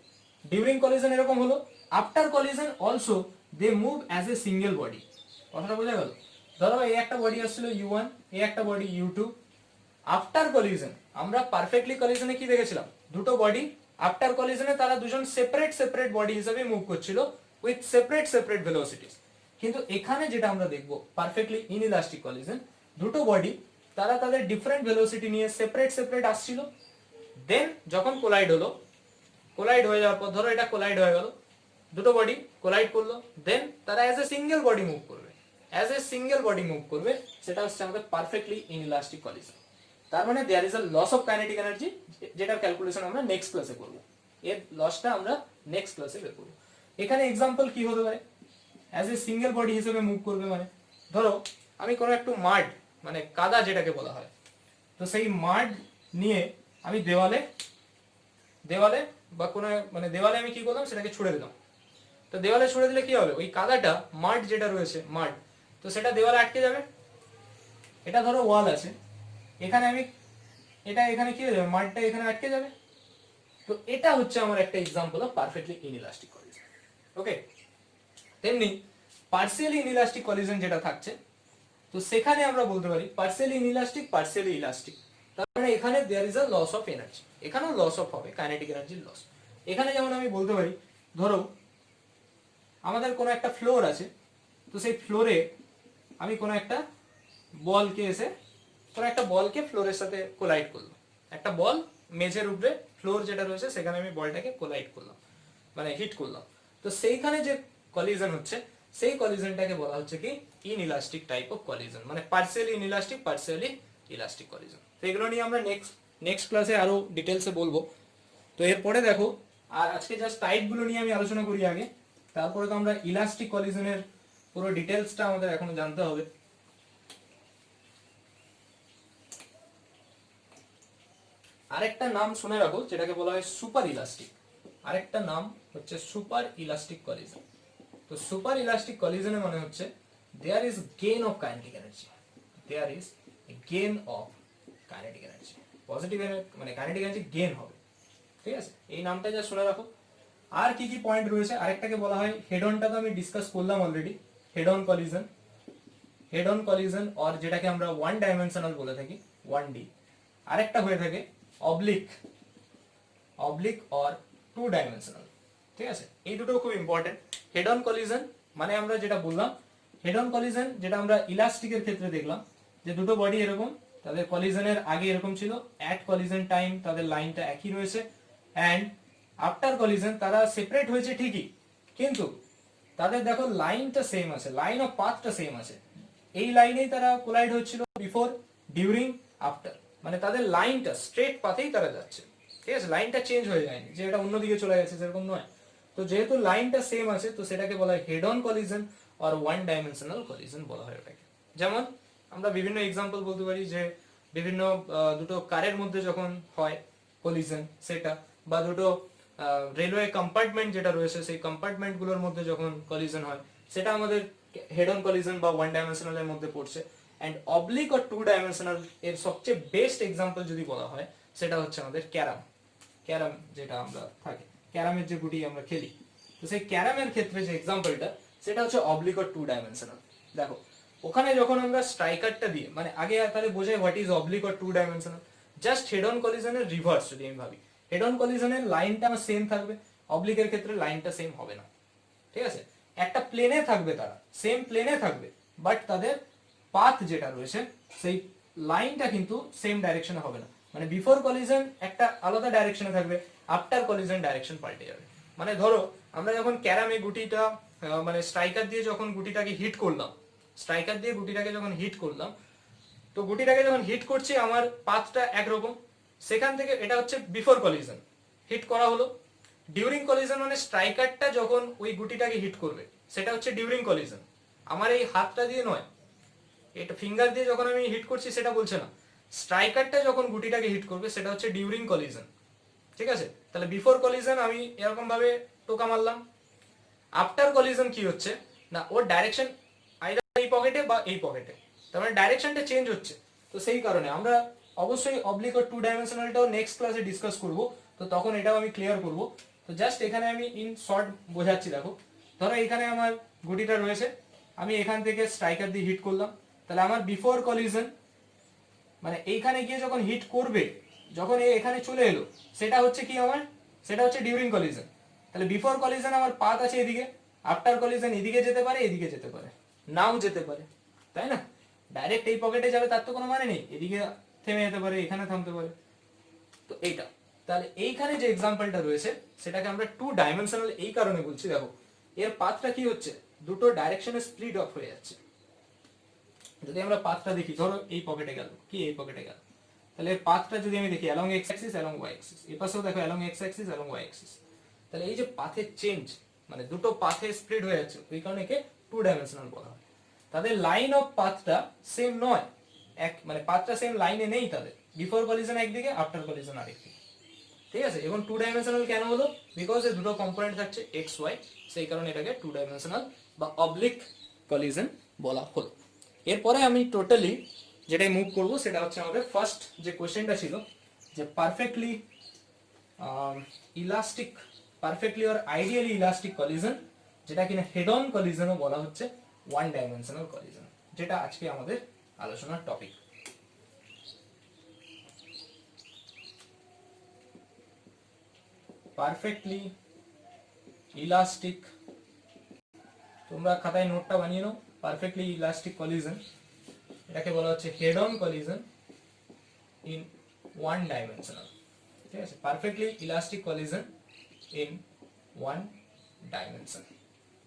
Speaker 1: during collision এরকম হলো, after collision also they move as a single body. কথাটা বোঝা গেল? ধরো এই একটা বডি আসছিল U1, এই একটা বডি U2, আফটার কলিজন আমরা পারফেক্টলি কলিজনে কি দেখেছিলাম, দুটো বডি আফটার কলিজনে তারা দুজন সেপারেট বডি হিসেবে মুভ করছিল উইথ সেপারেট ভেলোসিটিস। কিন্তু এখানে যেটা আমরা দেখব পারফেক্টলি ইনইলাস্টিক কলিজন, দুটো বডি তারা তাদের ডিফারেন্ট ভেলোসিটি নিয়ে সেপারেট আসছিল, দেন যখন কোলাইড হলো, কোলাইড হয়ে যাওয়ার পর ধরো এটা কোলাইড হয়ে গেল, দুটো বডি কোলাইড করলো, দেন তারা as a single body move করবে, সেটা হচ্ছে আমাদের পারফেক্টলি ইনইলাস্টিক কলিজন। তার মানে there is a loss of kinetic energy, যেটার ক্যালকুলেশন আমরা নেক্সট ক্লাসে করব, এর লসটা আমরা নেক্সট ক্লাসে বের করব। এখানে এক্সাম্পল কি হতে পারে, অ্যাজ এ সিঙ্গেল বডি হিসেবে মুভ করবে মানে ধরো আমি কোনো একটু মাড মানে কাদা যেটাকে বলা হয়, তো সেই মাড নিয়ে আমি দেওয়ালে বা কোনো মানে দেওয়ালে আমি কি করলাম সেটাকে ছুড়ে দিলাম। তো দেওয়ালে ছুড়ে দিলে কি হবে, ওই কাদাটা মাড যেটা রয়েছে মাড, তো সেটা দেওয়ালে আটকে যাবে। এটা ধরো ওয়াল আছে, এখানে আমি এটা এখানে কি হয়ে যাবে, মাডটা এখানে আটকে যাবে। তো এটা হচ্ছে আমার একটা example of perfectly inelastic collision. ওকে, তেমনি পার্সিয়ালি ইনইলাস্টিক কলিজন যেটা থাকছে, তো সেখানে আমরা বলতে পারি পার্সিয়ালি ইনইলাস্টিক, পার্সিয়ালি ইলাস্টিক। তার মানে এখানে there is a loss of energy, এখানেও লস অফ হবে, কাইনেটিক এনার্জির লস। এখানে যেমন আমি বলতে পারি ধরো আমাদের কোনো একটা ফ্লোর আছে, তো সেই ফ্লোরে আমি কোনো একটা বলকে ফ্লোরের সাথে কোলাইড করলাম, একটা বল মেঝের উপরে ফ্লোর যেটা রয়েছে সেখানে আমি বলটাকে কোলাইড করলাম মানে হিট করলাম। তো সেইখানে যে কলিজন হচ্ছে সেই কলিজনটাকে বলা হচ্ছে কি ইনইলাস্টিক টাইপ অফ কলিজন, মানে partially inelastic, partially elastic collision. তো এগুলো নিয়ে আমরা নেক্সট ক্লাসে আরো ডিটেলসে বলবো। তো এরপরে দেখো, আর আজকে জাস্ট টাইপগুলো নিয়ে আমি আলোচনা করি আগে, তারপরে তো আমরা ইলাস্টিক কলিজনের পুরো ডিটেলসটা আমাদের এখনো জানতে হবে। আরেকটা নাম শুনে রাখো যেটাকে বলা হয় সুপার ইলাস্টিক, আরেকটা নাম হচ্ছে সুপার ইলাস্টিক কলিজন। তো সুপার ইলাস্টিক কলিজনের মানে হচ্ছে there is gain of kinetic energy, there is gain of kinetic energy, positive মানে কাইনেটিক এনার্জি গেইন হবে, ঠিক আছে। এই নামটা যা শুনে রাখো। আর কি কি পয়েন্ট রয়েছে, আরেকটাকে বলা হয় হেড অনটা, তো আমি ডিসকাস করলাম already, head on collision or যেটাকে আমরা ওয়ান ডাইমেনশনাল বলে থাকি 1D। আরেকটা হয়ে থাকে অবলিক অর 2 ডাইমেনশনাল, ঠিক আছে। এই দুটো খুব ইম্পর্টেন্ট। হেড অন কলিজন মানে আমরা যেটা বললাম, হেড অন কলিজন যেটা আমরা ইলাস্টিকের ক্ষেত্রে দেখলাম যে দুটো বডি এরকম, তাদের কলিজনের আগে এরকম ছিল, অ্যাট কলিজন টাইম তাদের লাইনটা একই রয়েছে, অ্যান্ড আফটার কলিশন তারা সেপারেট হয়েছে ঠিকই, কিন্তু তাদের দেখো লাইনটা সেম আছে, লাইন অফ পাথটা সেম আছে। এই লাইনেই তারা কোলাইড হচ্ছিল বিফোর, ডিউরিং, আফটার, মানে তাদের লাইনটা স্ট্রেট পাথেই তারা যাচ্ছে, ঠিক আছে, লাইনটা চেঞ্জ হয়ে যায়নি যে এটা অন্যদিকে চলে গেছে সেরকম নয়। তো যেহেতু লাইনটা সেম আছে তো সেটাকে বলা হয় হেড অন কলিশন আর ওয়ান ডাইমেনশনাল কলিশন বলা হয় ওটাকে। যেমন আমরা বিভিন্ন এক্সাম্পল বলতে পারি যে বিভিন্ন দুটো কারের মধ্যে যখন হয় কলিশন সেটা, বা দুটো রেলওয়ে কম্পার্টমেন্ট যেটা রয়েছে সেই কম্পার্টমেন্ট গুলোর মধ্যে যখন কলিশন হয় সেটা আমাদের হেড অন কলিশন বা ওয়ান ডাইমেনশনাল এর মধ্যে পড়ছে। অ্যান্ড অবলিক আর টু ডাইমেনশনাল এর সবচেয়ে বেস্ট এক্সাম্পল যদি বলা হয় সেটা হচ্ছে আমাদের ক্যারাম। ক্যারাম যেটা আমরা থাকি, ক্যারামের যে গুটি আমরা খেলি, তো সেই ক্যারামের ক্ষেত্রে যে এক্সাম্পলটা সেটা হচ্ছে অবলিক আর টু ডাইমেনশনাল। দেখো ওখানে যখন আমরা স্ট্রাইকারটা দিয়ে, মানে আগে তাহলে বোঝাই হোয়াট ইজ অবলিক আর two dimensional, just head on কলিশনের রিভার্স যদি আমি ভাবি, হেড অন কলিশনের লাইনটা আমার সেম থাকবে, অবলিকের ক্ষেত্রে লাইনটা সেম হবে না, ঠিক আছে। একটা প্লেনে থাকবে, তারা সেম প্লেনে থাকবে, বাট তাদের পাথ যেটা রয়েছে সেই লাইনটা কিন্তু সেম ডাইরেকশনে হবে না, মানে বিফোর কলিশন একটা আলাদা ডাইরেকশনে থাকবে, আফটার কলিশন ডাইরেকশন পাল্টে যাবে। মানে ধরো আমরা যখন ক্যারামে গুটিটা মানে স্ট্রাইকার দিয়ে যখন গুটিটাকে হিট করলাম, স্ট্রাইকার দিয়ে গুটিটাকে যখন হিট করলাম, তো গুটিটাকে যখন হিট করছি আমার পাথটা একরকম, সেখান থেকে এটা হচ্ছে বিফোর কলিশন হিট করা হলো। ডিউরিং কলিশন মানে স্ট্রাইকারটা যখন ওই গুটিটাকে হিট করবে সেটা হচ্ছে ডিউরিং কলিশন, আমার এই হাতটা দিয়ে নয়, এটা ফিঙ্গার দিয়ে যখন আমি হিট করছি সেটা বলছে না, স্ট্রাইকারটা যখন গুটিটাকে হিট করবে সেটা হচ্ছে ডিউরিং কলিশন, ঠিক আছে। তাহলে বিফোর কলিশন আমি এরকম ভাবে টোকা মারলাম, আফটার কলিশন কি হচ্ছে না ওর ডাইরেকশন আইদার এই পকেটে বা এই পকেটে, তার মানে ডাইরেকশনটা চেঞ্জ হচ্ছে। তো সেই কারণে আমরা অবশ্যই অবলিক আর টু ডাইমেনশনালটাও নেক্সট ক্লাসে ডিসকাস করব, তো তখন এটাও আমি ক্লিয়ার করব। তো জাস্ট এখানে আমি ইন শর্ট বোঝাচ্ছি। দেখো ধরো এখানে আমার গুটিটা রয়েছে, আমি এখান থেকে স্ট্রাইকার দিয়ে হিট করলাম, তাহলে আমার বিফোর কলিশন মানে এইখানে গিয়ে যখন হিট করবে, যখন এখানে চলে এলো সেটা হচ্ছে কি আমার, সেটা হচ্ছে ডিউরিং কলিশন। তাহলে বিফোর কলিশন আমার পাথ আছে এদিকে, আফটার কলিশন এদিকে যেতে পারে, এদিকে যেতে পারে, নাও যেতে পারে, তাই না। ডাইরেক্ট এই পকেটে যাবে তার তো কোনো মানে নেই, এদিকে থেমে যেতে পারে, এখানে থামতে পারে। তো এইটা তাহলে এইখানে যে এক্সাম্পলটা রয়েছে সেটাকে আমরা টু ডাইমেনশনাল এই কারণে বলছি, দেখো এর পাথটা কি হচ্ছে, দুটো ডাইরেকশনে স্প্লিট অফ হয়ে যাচ্ছে। যদি আমরা পাথটা দেখি, ধরো এই পকেটে গেল, কি এই পকেটে গেল, তাহলে এর পাথটা যদি আমি দেখি along X axis along Y axis, এই পাশেও দেখো along X axis along Y axis, তাহলে এই যে পাথের চেঞ্জ মানে দুটো পাথে স্প্লিট হয়ে যাচ্ছে, ওই কারণে একে টু ডাইমেনশনাল বলা হয়। তাদের লাইন অফ পাথটা সেম নয়, এক মানে পাথটা সেম লাইনে নেই, তাদের বিফোর কলিশন একদিকে, আফটার কলিশন আরেকদিকে, ঠিক আছে। এবং টু ডাইমেনশনাল কেন হলো, বিকজ এর দুটো কম্পোনেন্ট থাকছে এক্স ওয়াই, সেই কারণে এটাকে টু ডাইমেনশনাল বা অবলিক কলিশন বলা হলো। এরপরে আমি টোটালি যেটাই মুভ করব সেটা হচ্ছে আমাদের ফার্স্ট যে কোশ্চেনটা ছিল, যে perfectly elastic, perfectly or ideally elastic collision, যেটা কিনা হেড অন কলিশনও বলা হচ্ছে ওয়ান ডাইমেনশনাল কলিশন, যেটা আজকে আমাদের আলোচনার টপিক। পারফেক্টলি ইলাস্টিক, তোমরা খাতায় নোটটা বানিয়ে নাও, পারফেক্টলি ইলাস্টিক কলিশন এটাকে বলা হচ্ছে head on collision in one dimensional, ঠিক আছে, perfectly elastic collision in one dimension,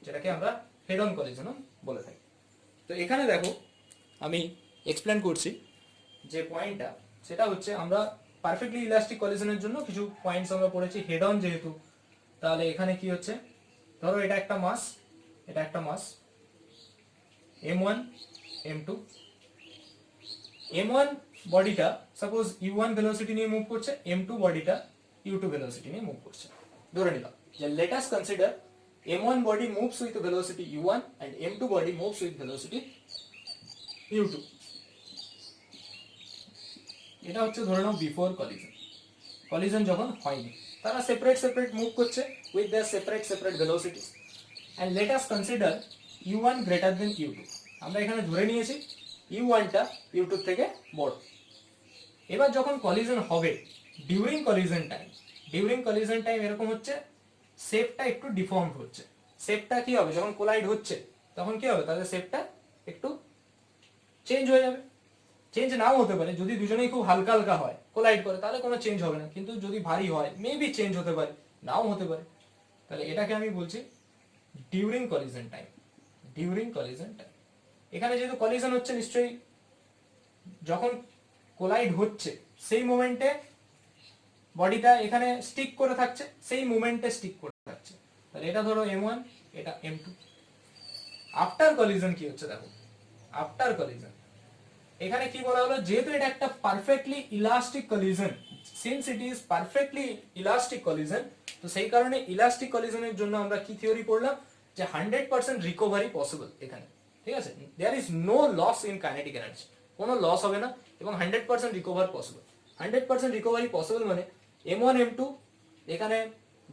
Speaker 1: যেটাকে আমরা হেড অন কলিশনও বলে থাকি। তো এখানে দেখো আমি এক্সপ্লেন করছি যে পয়েন্টটা, সেটা হচ্ছে আমরা পারফেক্টলি ইলাস্টিক কলিশনের জন্য কিছু পয়েন্টস আমরা পড়েছি হেড অন যেহেতু। তাহলে এখানে কি হচ্ছে, ধরো এটা একটা মাস, এটা একটা মাস m1 m2, m1 বডিটা সাপোজ u1 ভেলোসিটি নিয়ে মুভ করছে, m2 বডিটা u2 ভেলোসিটি নিয়ে মুভ করছে। ধরে নিলাম যে let us consider m1 body moves with velocity u1 and m2 body moves with velocity u2। এটা হচ্ছে ধরে নাও বিফোর কলিশন, কলিশন যখন হয়নি, তারা সেপারেট সেপারেট মুভ করছে with their separate separate velocities. and let us consider u1 greater than u2, আমরা এখানে ধরে নিয়েছি u1 টা u2 থেকে বড়। এবার যখন কলিশন হবে during collision time, during collision time এরকম হচ্ছে শেপটা একটু ডিফর্মড হচ্ছে, শেপটা কি হবে যখন কোলাইড হচ্ছে তখন কি হবে, তাদের শেপটা একটু চেঞ্জ হয়ে যাবে, চেঞ্জ নাও হতে পারে, যদি দুজনেই খুব হালকা হালকা হয় কোলাইড করে তাহলে কোনো চেঞ্জ হবে না, কিন্তু যদি ভারী হয় মেবি চেঞ্জ হতে পারে, নাও হতে পারে। তাহলে এটাকে আমি বলছি during collision time, during collision time. এখানে যেহেতু কলিশন হচ্ছে নিশ্চয়ই যখন কোলাইড হচ্ছে সেই মোমেন্টে বডিটা এখানে স্টিক করে থাকছে, সেই মোমেন্টে স্টিক করে থাকছে। তাহলে এটা ধরো m1, এটা m2। আফটার কলিশন কি হচ্ছে দেখো, আফটার কলিশন এখানে কি বলা হলো, যেহেতু এটা একটা perfectly elastic collision, since it is perfectly elastic collision, তো সেই কারণে ইলাস্টিক কলিশনের জন্য আমরা কি থিওরি পড়লাম, যে 100% রিকভারি পসিবল এখানে, ঠিক আছে। There is no loss in kinetic energy, কোনো লস হবে না এবং 100% রিকভার পসিবল। 100% রিকভারি পসিবল মানে m1 m2 এখানে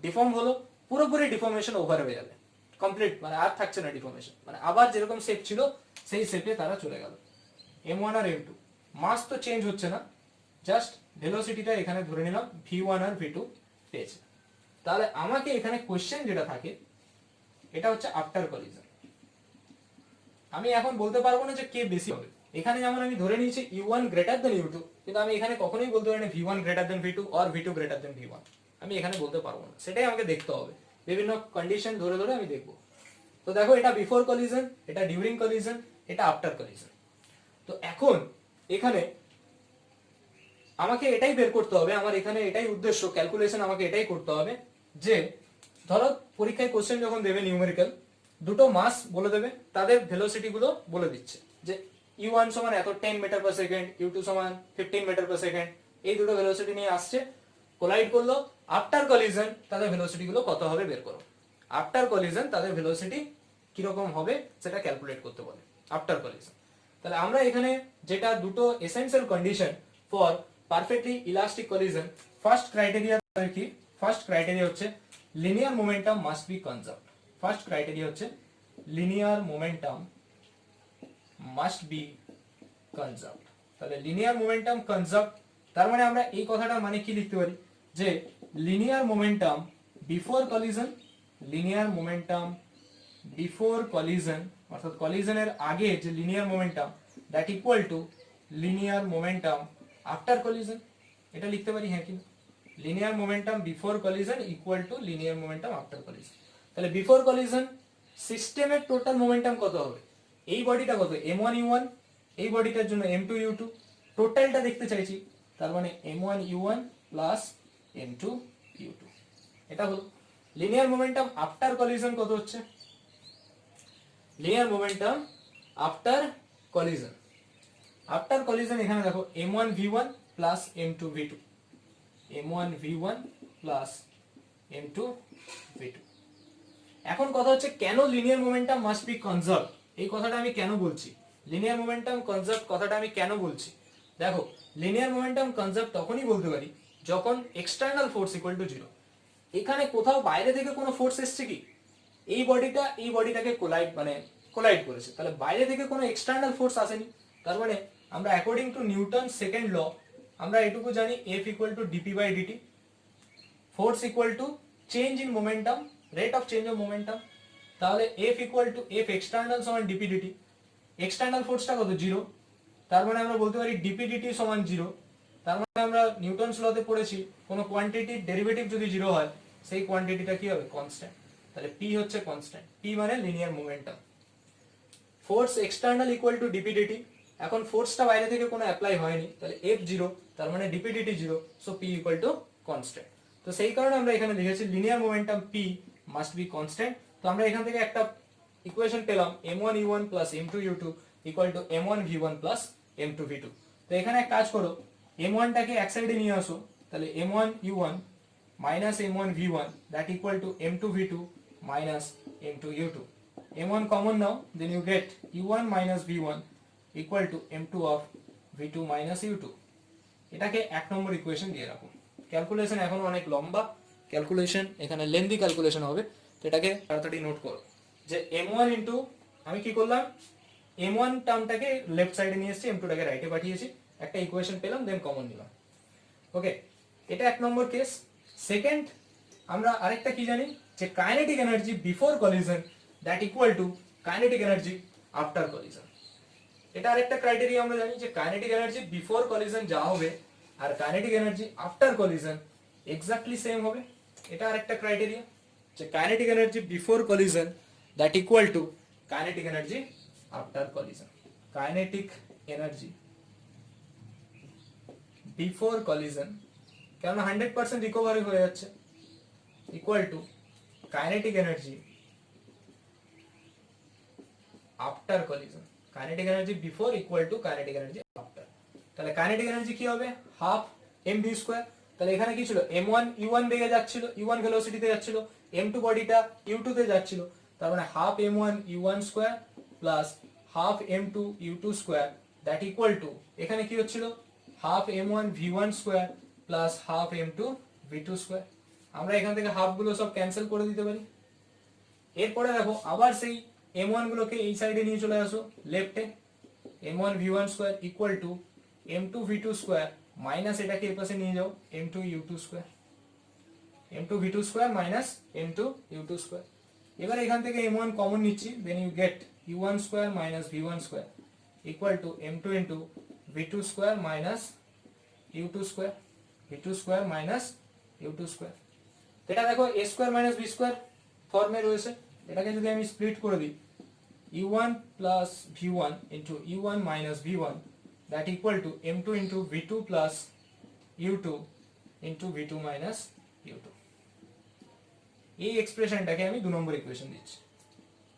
Speaker 1: ডিফর্ম হলো, পুরোপুরি ডিফর্মেশন ওভার হয়ে যাবে, কমপ্লিট, মানে আর থাকছে না ডিফর্মেশন, মানে আবার যেরকম শেপ ছিল সেই শেপে তারা চলে গেল। m1 আর m2 মাস তো চেঞ্জ হচ্ছে না, জাস্ট ভেলোসিটিটা এখানে ধরে নিলাম v1 আর v2 পেয়েছে। তাহলে আমাকে এখানে কোশ্চেন যেটা থাকে এটা হচ্ছে আফটার কলিশন। আমি এখন বলতে পারবো না যে কে বেশি হবে, এখানে যেমন আমি ধরে নিয়েছি u1 গ্রেটার দেন u2, কিন্তু আমি এখানে কখনোই বলতে পারি না v1 greater than v2 or v2 greater than v1, আমি এখানে বলতে পারবো না, সেটাই আমাকে দেখতে হবে, বিভিন্ন কন্ডিশন ধরে ধরে আমি দেখবো। তো দেখো এটা বিফোর কলিশন, এটা ডিউরিং কলিশন, এটা আফটার কলিশন। তো এখন এখানে আমাকে এটাই বের করতে হবে, আমার এখানে এটাই উদ্দেশ্য, ক্যালকুলেশন আমাকে এটাই করতে হবে যে ধরো পরীক্ষায় কোশ্চেন যখন দেবে নিউমেরিক্যাল, দুটো মাস বলে দেবে, তাদের ভেলোসিটি গুলো বলে দিচ্ছে যে u1 সমান এত 10 মিটার পার সেকেন্ড, u2 সমান 15 মিটার পার সেকেন্ড, এই দুটো ভেলোসিটি নিয়ে আসছে, কোলাইড করলো। আফটার কলিশন তাদের ভেলোসিটি গুলো কত হবে বের করো, আফটার কলিশন তাদের ভেলোসিটি কিরকম হবে সেটা ক্যালকুলেট করতে বলে আফটার কলিশন। তাহলে আমরা এখানে যেটা দুটো essential condition for perfectly elastic collision, first criteria কি, ফার্স্ট ক্রাইটেরিয়া হচ্ছে linear momentum must be conserved. First criteria হচ্ছে linear momentum must be conserved. তাহলে লিনিয়ার মোমেন্টাম কনজার্ভড তার মানে আমরা এই কথাটার মানে কি লিখতে পারি, যে linear momentum before collision, linear momentum before collision অর্থাৎ কলিশনের আগে যে linear momentum, that equal two linear momentum after collision, এটা লিখতে পারি হ্যাঁ কি, linear momentum before collision equal two linear momentum after collision. তাহলে বিফোর কলিশন সিস্টেমের টোটাল মোমেন্টাম কত হবে, এই বডিটা কত m1 u1, এই বডিটার জন্য m2 u2, টোটালটা দেখতে চাইছি, তার মানে m1 u1 plus m2 u2, এটা হলো। লিনিয়ার মোমেন্টাম আফটার কলিশন কত হচ্ছে, linear momentum after collision, after collision এখানে দেখো m1 v1 plus m2 v2, m1 v1 plus m2 v2। এখন কথা হচ্ছে কেন linear momentum must be conserve, এই কথাটা আমি কেন বলছি, লিনিয়ার মোমেন্টাম কনজার্ভ কথাটা আমি কেন বলছি, দেখো লিনিয়ার মোমেন্টাম কনজার্ভ তখনই বলতে পারি যখন এক্সটার্নাল ফোর্স ইকুয়াল টু 0। এখানে কোথাও বাইরে থেকে কোনো ফোর্স এসছে কি, এই বডিটা এই বডিটাকে কোলাইড করেছে, তাহলে বাইরে থেকে কোনো এক্সটার্নাল ফোর্স আসেনি, তার মানে আমরা according to Newton second law আমরা এটুকু জানি F equal to dp by dt, force equal to change in momentum, rate of change of momentum. তাহলে F equal to F external সমান dp dt, এক্সটার্নাল ফোর্সটা কত 0, তার মানে আমরা বলতে পারি dp dt সমান 0, তার মানে আমরা নিউটনস লতে পড়েছি কোনো কোয়ান্টিটির ডেরিভেটিভ যদি 0 হয় সেই কোয়ান্টিটিটা কি হবে কনস্ট্যান্ট, তাহলে p হচ্ছে কনস্ট্যান্ট, p মানে linear momentum. Force external equal to dp dt, এখন ফোর্সটা বাইরে থেকে কোনো অ্যাপ্লাই হয়নি, তাহলে F 0, তার মানে dp dt 0, so p equal to constant. তো সেই কারণে আমরা এখানে লিখেছি linear momentum p must be constant. তো আমরা এখান থেকে একটা ইকুয়েশন পেলাম m1 u1 plus m2 u2 equal to m1 v1 plus m2 v2। তো এখানে এক কাজ করো, m1 টাকে এক সাইডে নিয়ে আসো, তাহলে m1 u1 minus m1 v1 that equal to m2 v2 minus m2 u2, m1 common নাও, then you get u1 minus v1 equal to m2 of v2 minus u2। এটাকে এক নম্বর ইকুয়েশন দিয়ে রাখো। ক্যালকুলেশন এখন অনেক লম্বা ক্যালকুলেশন, এখানে lengthy calculation হবে, তো এটাকে তাড়াতাড়ি নোট করো যে m1 ইন্টু আমি কি করলাম, m1 টার্মটাকে লেফট সাইডে নিয়ে এসেছি, m2 টাকে রাইটে পাঠিয়েছি, একটা ইকুয়েশন পেলাম, দেন কমন নিলাম। ওকে, এটা এক নম্বর কেস। সেকেন্ড আমরা আরেকটা কি জানি, যে kinetic energy before collision that equal to kinetic energy after collision. এটা আরেকটা ক্রাইটেরিয়া আমরা জানি যে কাইনেটিক এনার্জি বিফোর কলিশন যা হবে আর kinetic energy after collision exactly same হবে। এটা আরেকটা ক্রাইটেরিয়া যে kinetic energy before collision that equal to kinetic energy after collision. Kinetic energy before collision, কেননা 100% রিকভারি হয়ে যাচ্ছে, equal to kinetic energy after collision. Kinetic energy before equal to kinetic energy after. তাহলে kinetic energy কি হবে? Half m v square. তাহলে এখানে কি ছিল? m1 u1 বেগে যাচ্ছিল, u1 ভেলোসিটিতে যাচ্ছিল, m2 বডিটা u2 তে যাচ্ছিল, তার মানে half m1 u1 square plus half m2 u2 square that equal two এখানে কি হচ্ছিল? Half m1 v1 square plus half m2 v2 square. আমরা এখান থেকে হাফ গুলো সব ক্যান্সেল করে দিতে পারি। এরপরে দেখো আবার সেই m1 গুলোকে এই সাইডে নিয়ে চলে আসো লেফটে, m1 v1 square equal to m2 v2 square minus এটাকে এই পাশে নিয়ে যাও m2 u2 square, m2 v2 square minus m2 u2 square. এবার এখান থেকে m1 কমন নিচ্ছি, then you get u1 square minus v1 square equal to m2 into v2 square minus u2 square, v2 square minus u2 square. এটা দেখো a square minus b square ফর্মে রয়েছে, এটাকে যদি আমি স্প্লিট করে দিই u1 plus v1 into u1 minus v1 that equal to m2 into v2 plus u2 into v2 minus u2। এই এক্সপ্রেশনটাকে আমি 2 নম্বর ইকুয়েশন দিচ্ছি,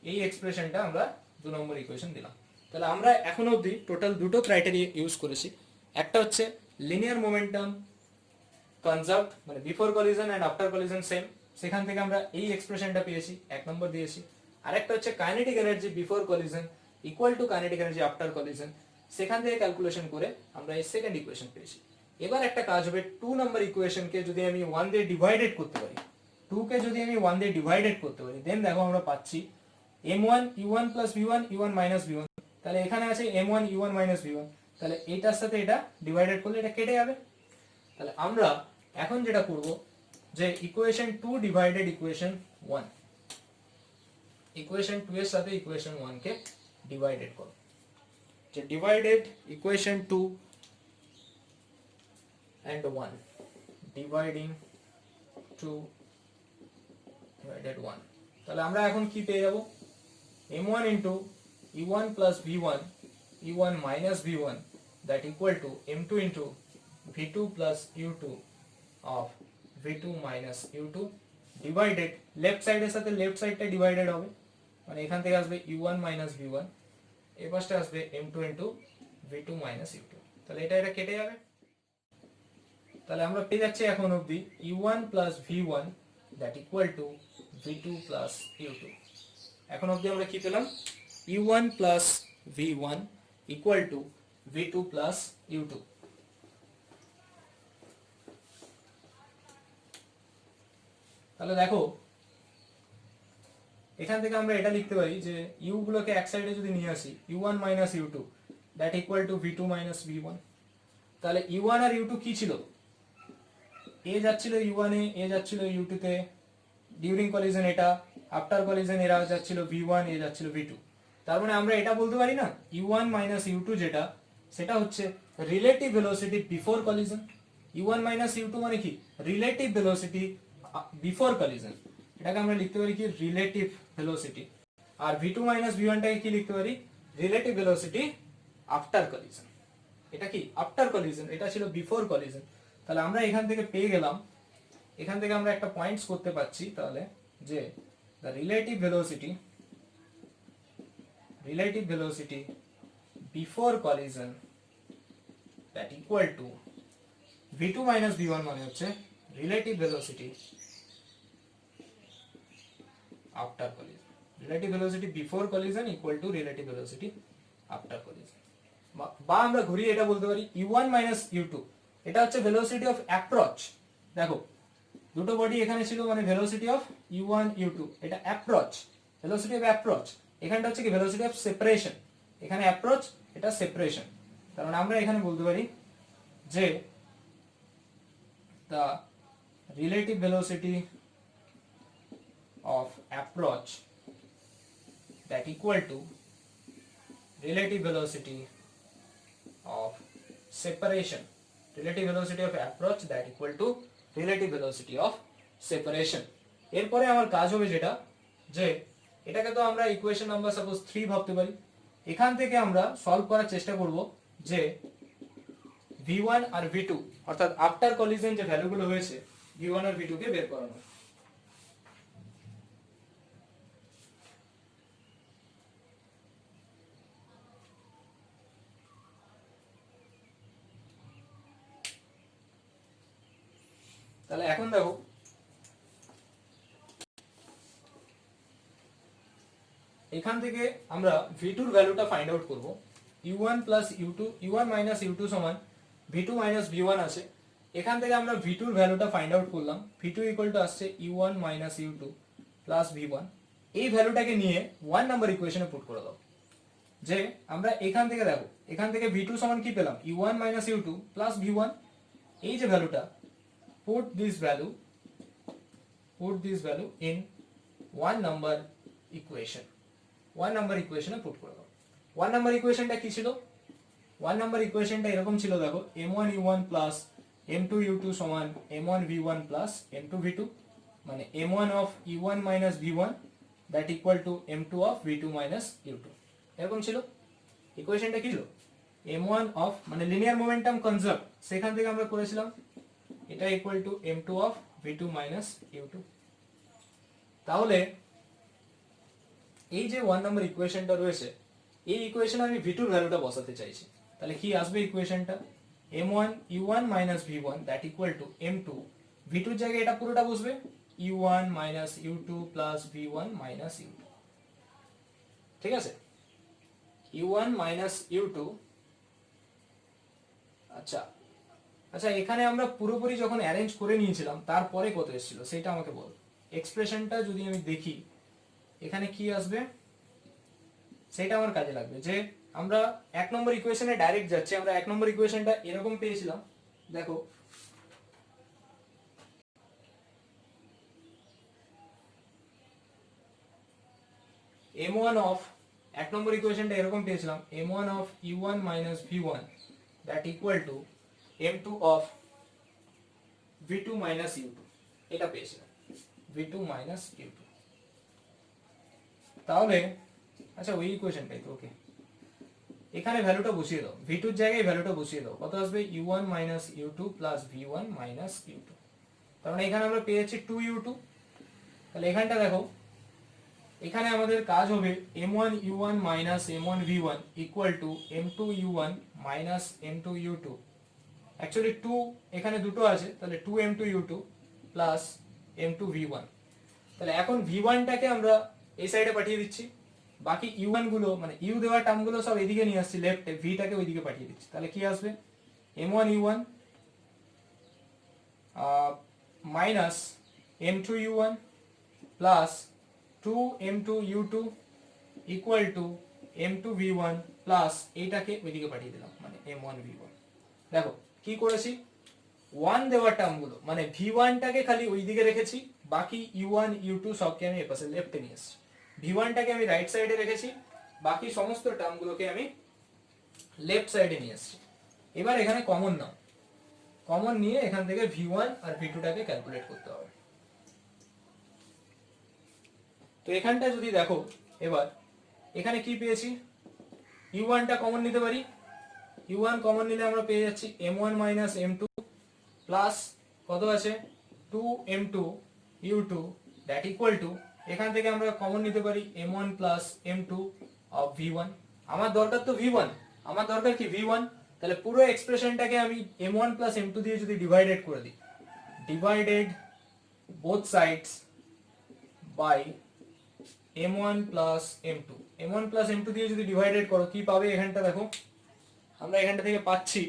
Speaker 1: এই এক্সপ্রেশনটা আমরা 2 নম্বর ইকুয়েশন দিলাম। তাহলে আমরা এখন অবধি টোটাল দুটো ক্রাইটেরিয়া ইউজ করেছি। একটা হচ্ছে লিনিয়ার মোমেন্টাম কনজার্ভড, মানে before collision and after collision same, সেখান থেকে আমরা এই এক্সপ্রেশনটা পেয়েছি, 1 নম্বর দিয়েছি। আরেকটা হচ্ছে kinetic energy before collision equal to kinetic energy after collision, সেখান থেকে ক্যালকুলেশন করে আমরা এই সেকেন্ড ইকুয়েশন পেয়েছি। এবার একটা কাজ হবে, 2 নম্বর ইকুয়েশনকে যদি আমি 1 দিয়ে ডিভাইডেড করতে পারি, 2 কে যদি আমি 1 দিয়ে ডিভাইডেড করতে পারি, দেন দেখো আমরা পাচ্ছি m1 u1 plus v1 u1 minus v1। তাহলে এখানে আছে m1 u1 minus v1, তাহলে এটার সাথে এটা ডিভাইডেড করলে এটা কেটে যাবে। তাহলে আমরা এখন যেটা করব যে ইকুয়েশন 2 ডিভাইডেড ইকুয়েশন 1, ইকুয়েশন 2 এর সাথে ইকুয়েশন 1 কে ডিভাইডেড করব। যে divided equation 2 and 1, dividing 2 divided 1, তাহলে আমরা এখন কি পেয়ে যাব? m1 into u1 plus v1 u1 minus v1 that equal to m2 into v2 plus u2 of v2 minus u2 divided left side এর সাথে left side টা divided হবে, মানে এখান থেকে আসবে u1 minus v1, এই পাশে আসবে m2 into v2 minus u2। তাহলে এটা কেটে যাবে। তাহলে আমরা পেয়ে যাচ্ছি এখন অবধি u1 plus v1 that equal to v2 plus u2। এখন অবধি আমরা কি পেলাম? u1 plus v1 equal to v2 plus u2। তাহলে দেখো এখান থেকে আমরা এটা লিখতে পারি যে u গুলোকে এক সাইডে যদি নিয়ে আসি u1 minus u2 that equal to v2 minus v1। তাহলে u1 আর u2 কি ছিল? a যাচ্ছিল u1 এ, a যাচ্ছিল u2 তে ডিউরিং কলিশন, এটা আফটার কলিশন এরা যাচ্ছিল v1, এ যাচ্ছিল v2। তার মানে আমরা এটা বলতে পারি না u1 minus u2 যেটা, সেটা হচ্ছে relative velocity before collision. u1 minus u2 মানে কি? রিলেটিভ ভেলোসিটি বিফোর কলিশন, এটাকে আমরা লিখতে পারি কি? Relative velocity. আর v2 minus v1 টাকে কি লিখতে পারি? Relative velocity after collision. এটা কি? আফটার কলিশন, এটা ছিল বিফোর কলিশন। তাহলে আমরা এখান থেকে পেয়ে গেলাম, এখান থেকে আমরা একটা পয়েন্টস করতে পারছি তাহলে যে the relative velocity before collision that equal to v2 minus v1 মানে হচ্ছে relative velocity after collision। relative velocity before collision equal to relative velocity after collision। বা আমরা ঘুরিয়ে এটা বলতে পারি u1 minus u2 এটা হচ্ছে velocity of approach। দেখো দুটো বডি এখানে ছিল, মানে ভেলোসিটি অফ u1 u2, এটা অ্যাপ্রোচ, ভেলোসিটি অফ অ্যাপ্রোচ। এখানটা হচ্ছে কি? ভেলোসিটি অফ সেপারেশন, এখানে অ্যাপ্রোচ, এটা সেপারেশন। কারণ আমরা এখানে বলতে পারি যে the relative velocity of approach that equal to relative velocity of separation, relative velocity of approach that equal to relative velocity of separation. এরপরে আমার কাজ হবে যেটা, যে এটাকে তো আমরা ইকুয়েশন নাম্বার সাপোজ 3 ভাবতে পারি। এখান থেকে আমরা সলভ করার চেষ্টা করব যে v1 আর v2 অর্থাৎ আফটার কলিশন যে ভ্যালুগুলো হয়েছে v1 আর v2 কে বের করানো। তাহলে এখন দেখো এখান থেকে আমরা v2 এর ভ্যালুটা ফাইন্ড আউট করব। u1 u2 u1 u2 সমান v2 v1 আছে। এখান থেকে আমরা v2 এর ভ্যালুটা ফাইন্ড আউট করলাম। v2 আসছে u1 u2 v1। এই ভ্যালুটাকে নিয়ে 1 নাম্বার ইকুয়েশনে পুট করে দাও। যে আমরা এখান থেকে দেখো এখান থেকে v2 সমান কি পেলাম, u1 u2 v1। এই যে ভ্যালুটা, put this value in 1 number equation, 1 number equation A put করে দাও। 1 নাম্বার ইকুয়েশনটা কি ছিল? 1 নাম্বার ইকুয়েশনটা এরকম ছিল, দেখো m1 u1 m2 u2 সমান m1 v1 m2 v2, মানে m1 of u1 v1 that equal to m2 of v2 u2, এরকম ছিল ইকুয়েশনটা। কি ছিল? m1 of মানে লিনিয়ার মোমেন্টাম কনজার্ভ, সেখান থেকে আমরা করেছিলাম এটা equal to m2 of v2 u2। তাহলে এই যে 1 নম্বর ইকুয়েশনটা রয়েছে, এই ইকুয়েশনে আমি v2 এর ভ্যালুটা বসাতে চাইছি। তাহলে কি আসবে ইকুয়েশনটা? m1 u1 v1 that equal to m2, v2 এর জায়গায় এটা পুরোটা বসবে u1 u2 v1 u2। ঠিক আছে, u1 u2। আচ্ছা আচ্ছা, এখানে আমরা পুরোপুরি যখন অ্যারেঞ্জ করে নিয়েছিলাম তারপরে কত এসেছিল সেটা আমাকে বল। এক্সপ্রেশনটা যদি আমি দেখি এখানে কি আসবে সেটা আমার কাজে লাগবে। যে আমরা 1 নম্বর ইকুয়েশনে ডাইরেক্ট যাচ্ছি, আমরা 1 নম্বর ইকুয়েশনটা এরকম পেয়েছিলাম, দেখো m1 of 1 নম্বর ইকুয়েশনটা এরকম পেয়েছিলাম m1 of u1 v1 that equal to m2 of v2 u2, এটা পেয়েছিলাম v2 u2। তাহলে আচ্ছা ওই ইকুয়েশনটাই তো, ওকে এখানে ভ্যালুটা বসিয়ে দাও, v2 এর জায়গায় ভ্যালুটা বসিয়ে দাও। কত আসবে? u1 u2 v1 u2। তার মানে এখানে আমরা পেয়েছি 2u2। তাহলে এখানটা দেখো, এখানে আমাদের কাজ হবে m1 u1 m1 v1 equal to m2 u1 m2 u2। Actually 2 এখানে দুটো আছে, তাহলে 2 m2 u2 m2 v1। তাহলে এখন v1 টাকে আমরা এই সাইডে পাঠিয়ে দিচ্ছি, বাকি u1 গুলো মানে u দেওয়া টার্ম গুলো সব এদিকে নিয়ে আসছি লেফটে, v টাকে ওইদিকে পাঠিয়ে দিচ্ছি। তাহলে কি আসবে? m1 u1 m2 u1 2 m2 u2 equal to m2 v1 এইটাকে ওইদিকে পাঠিয়ে দিলাম, মানে m1 v1। দেখো কি করেছি, 1 দেওয়া টার্মগুলো মানে v1 টাকে খালি ওইদিকে রেখেছি, বাকি u1 u2 সবকে আমি এপাশে লেফটে নিয়ে এসেছি। v1 টাকে আমি রাইট সাইডে রেখেছি, বাকি সমস্ত টার্মগুলোকে আমি লেফট সাইডে নিয়ে এসেছি। এবার এখানে কমন নাও, কমন নিয়ে এখান থেকে v1 আর v2 টাকে ক্যালকুলেট করতে হবে। তো এখানটা যদি দেখো, এবার এখানে কি পেয়েছি, u1 টা কমন নিতে পারি, u1 কমন নিলে আমরা পেয়ে যাচ্ছি m1 m2 প্লাস কত আছে 2 m2 u2 that equal to, এখান থেকে আমরা কমন নিতে পারি m1 m2 of v1। আমার দরকার তো v1, আমার দরকার কি v1। তাহলে পুরো এক্সপ্রেশনটাকে আমি m1 m2 দিয়ে যদি ডিভাইডেড করে দিই, divided both sides by m1 m2, m1 m2 দিয়ে যদি ডিভাইডেড করো কি পাবে? এখানটা দেখো, আমরা এখানটা থেকে পাচ্ছি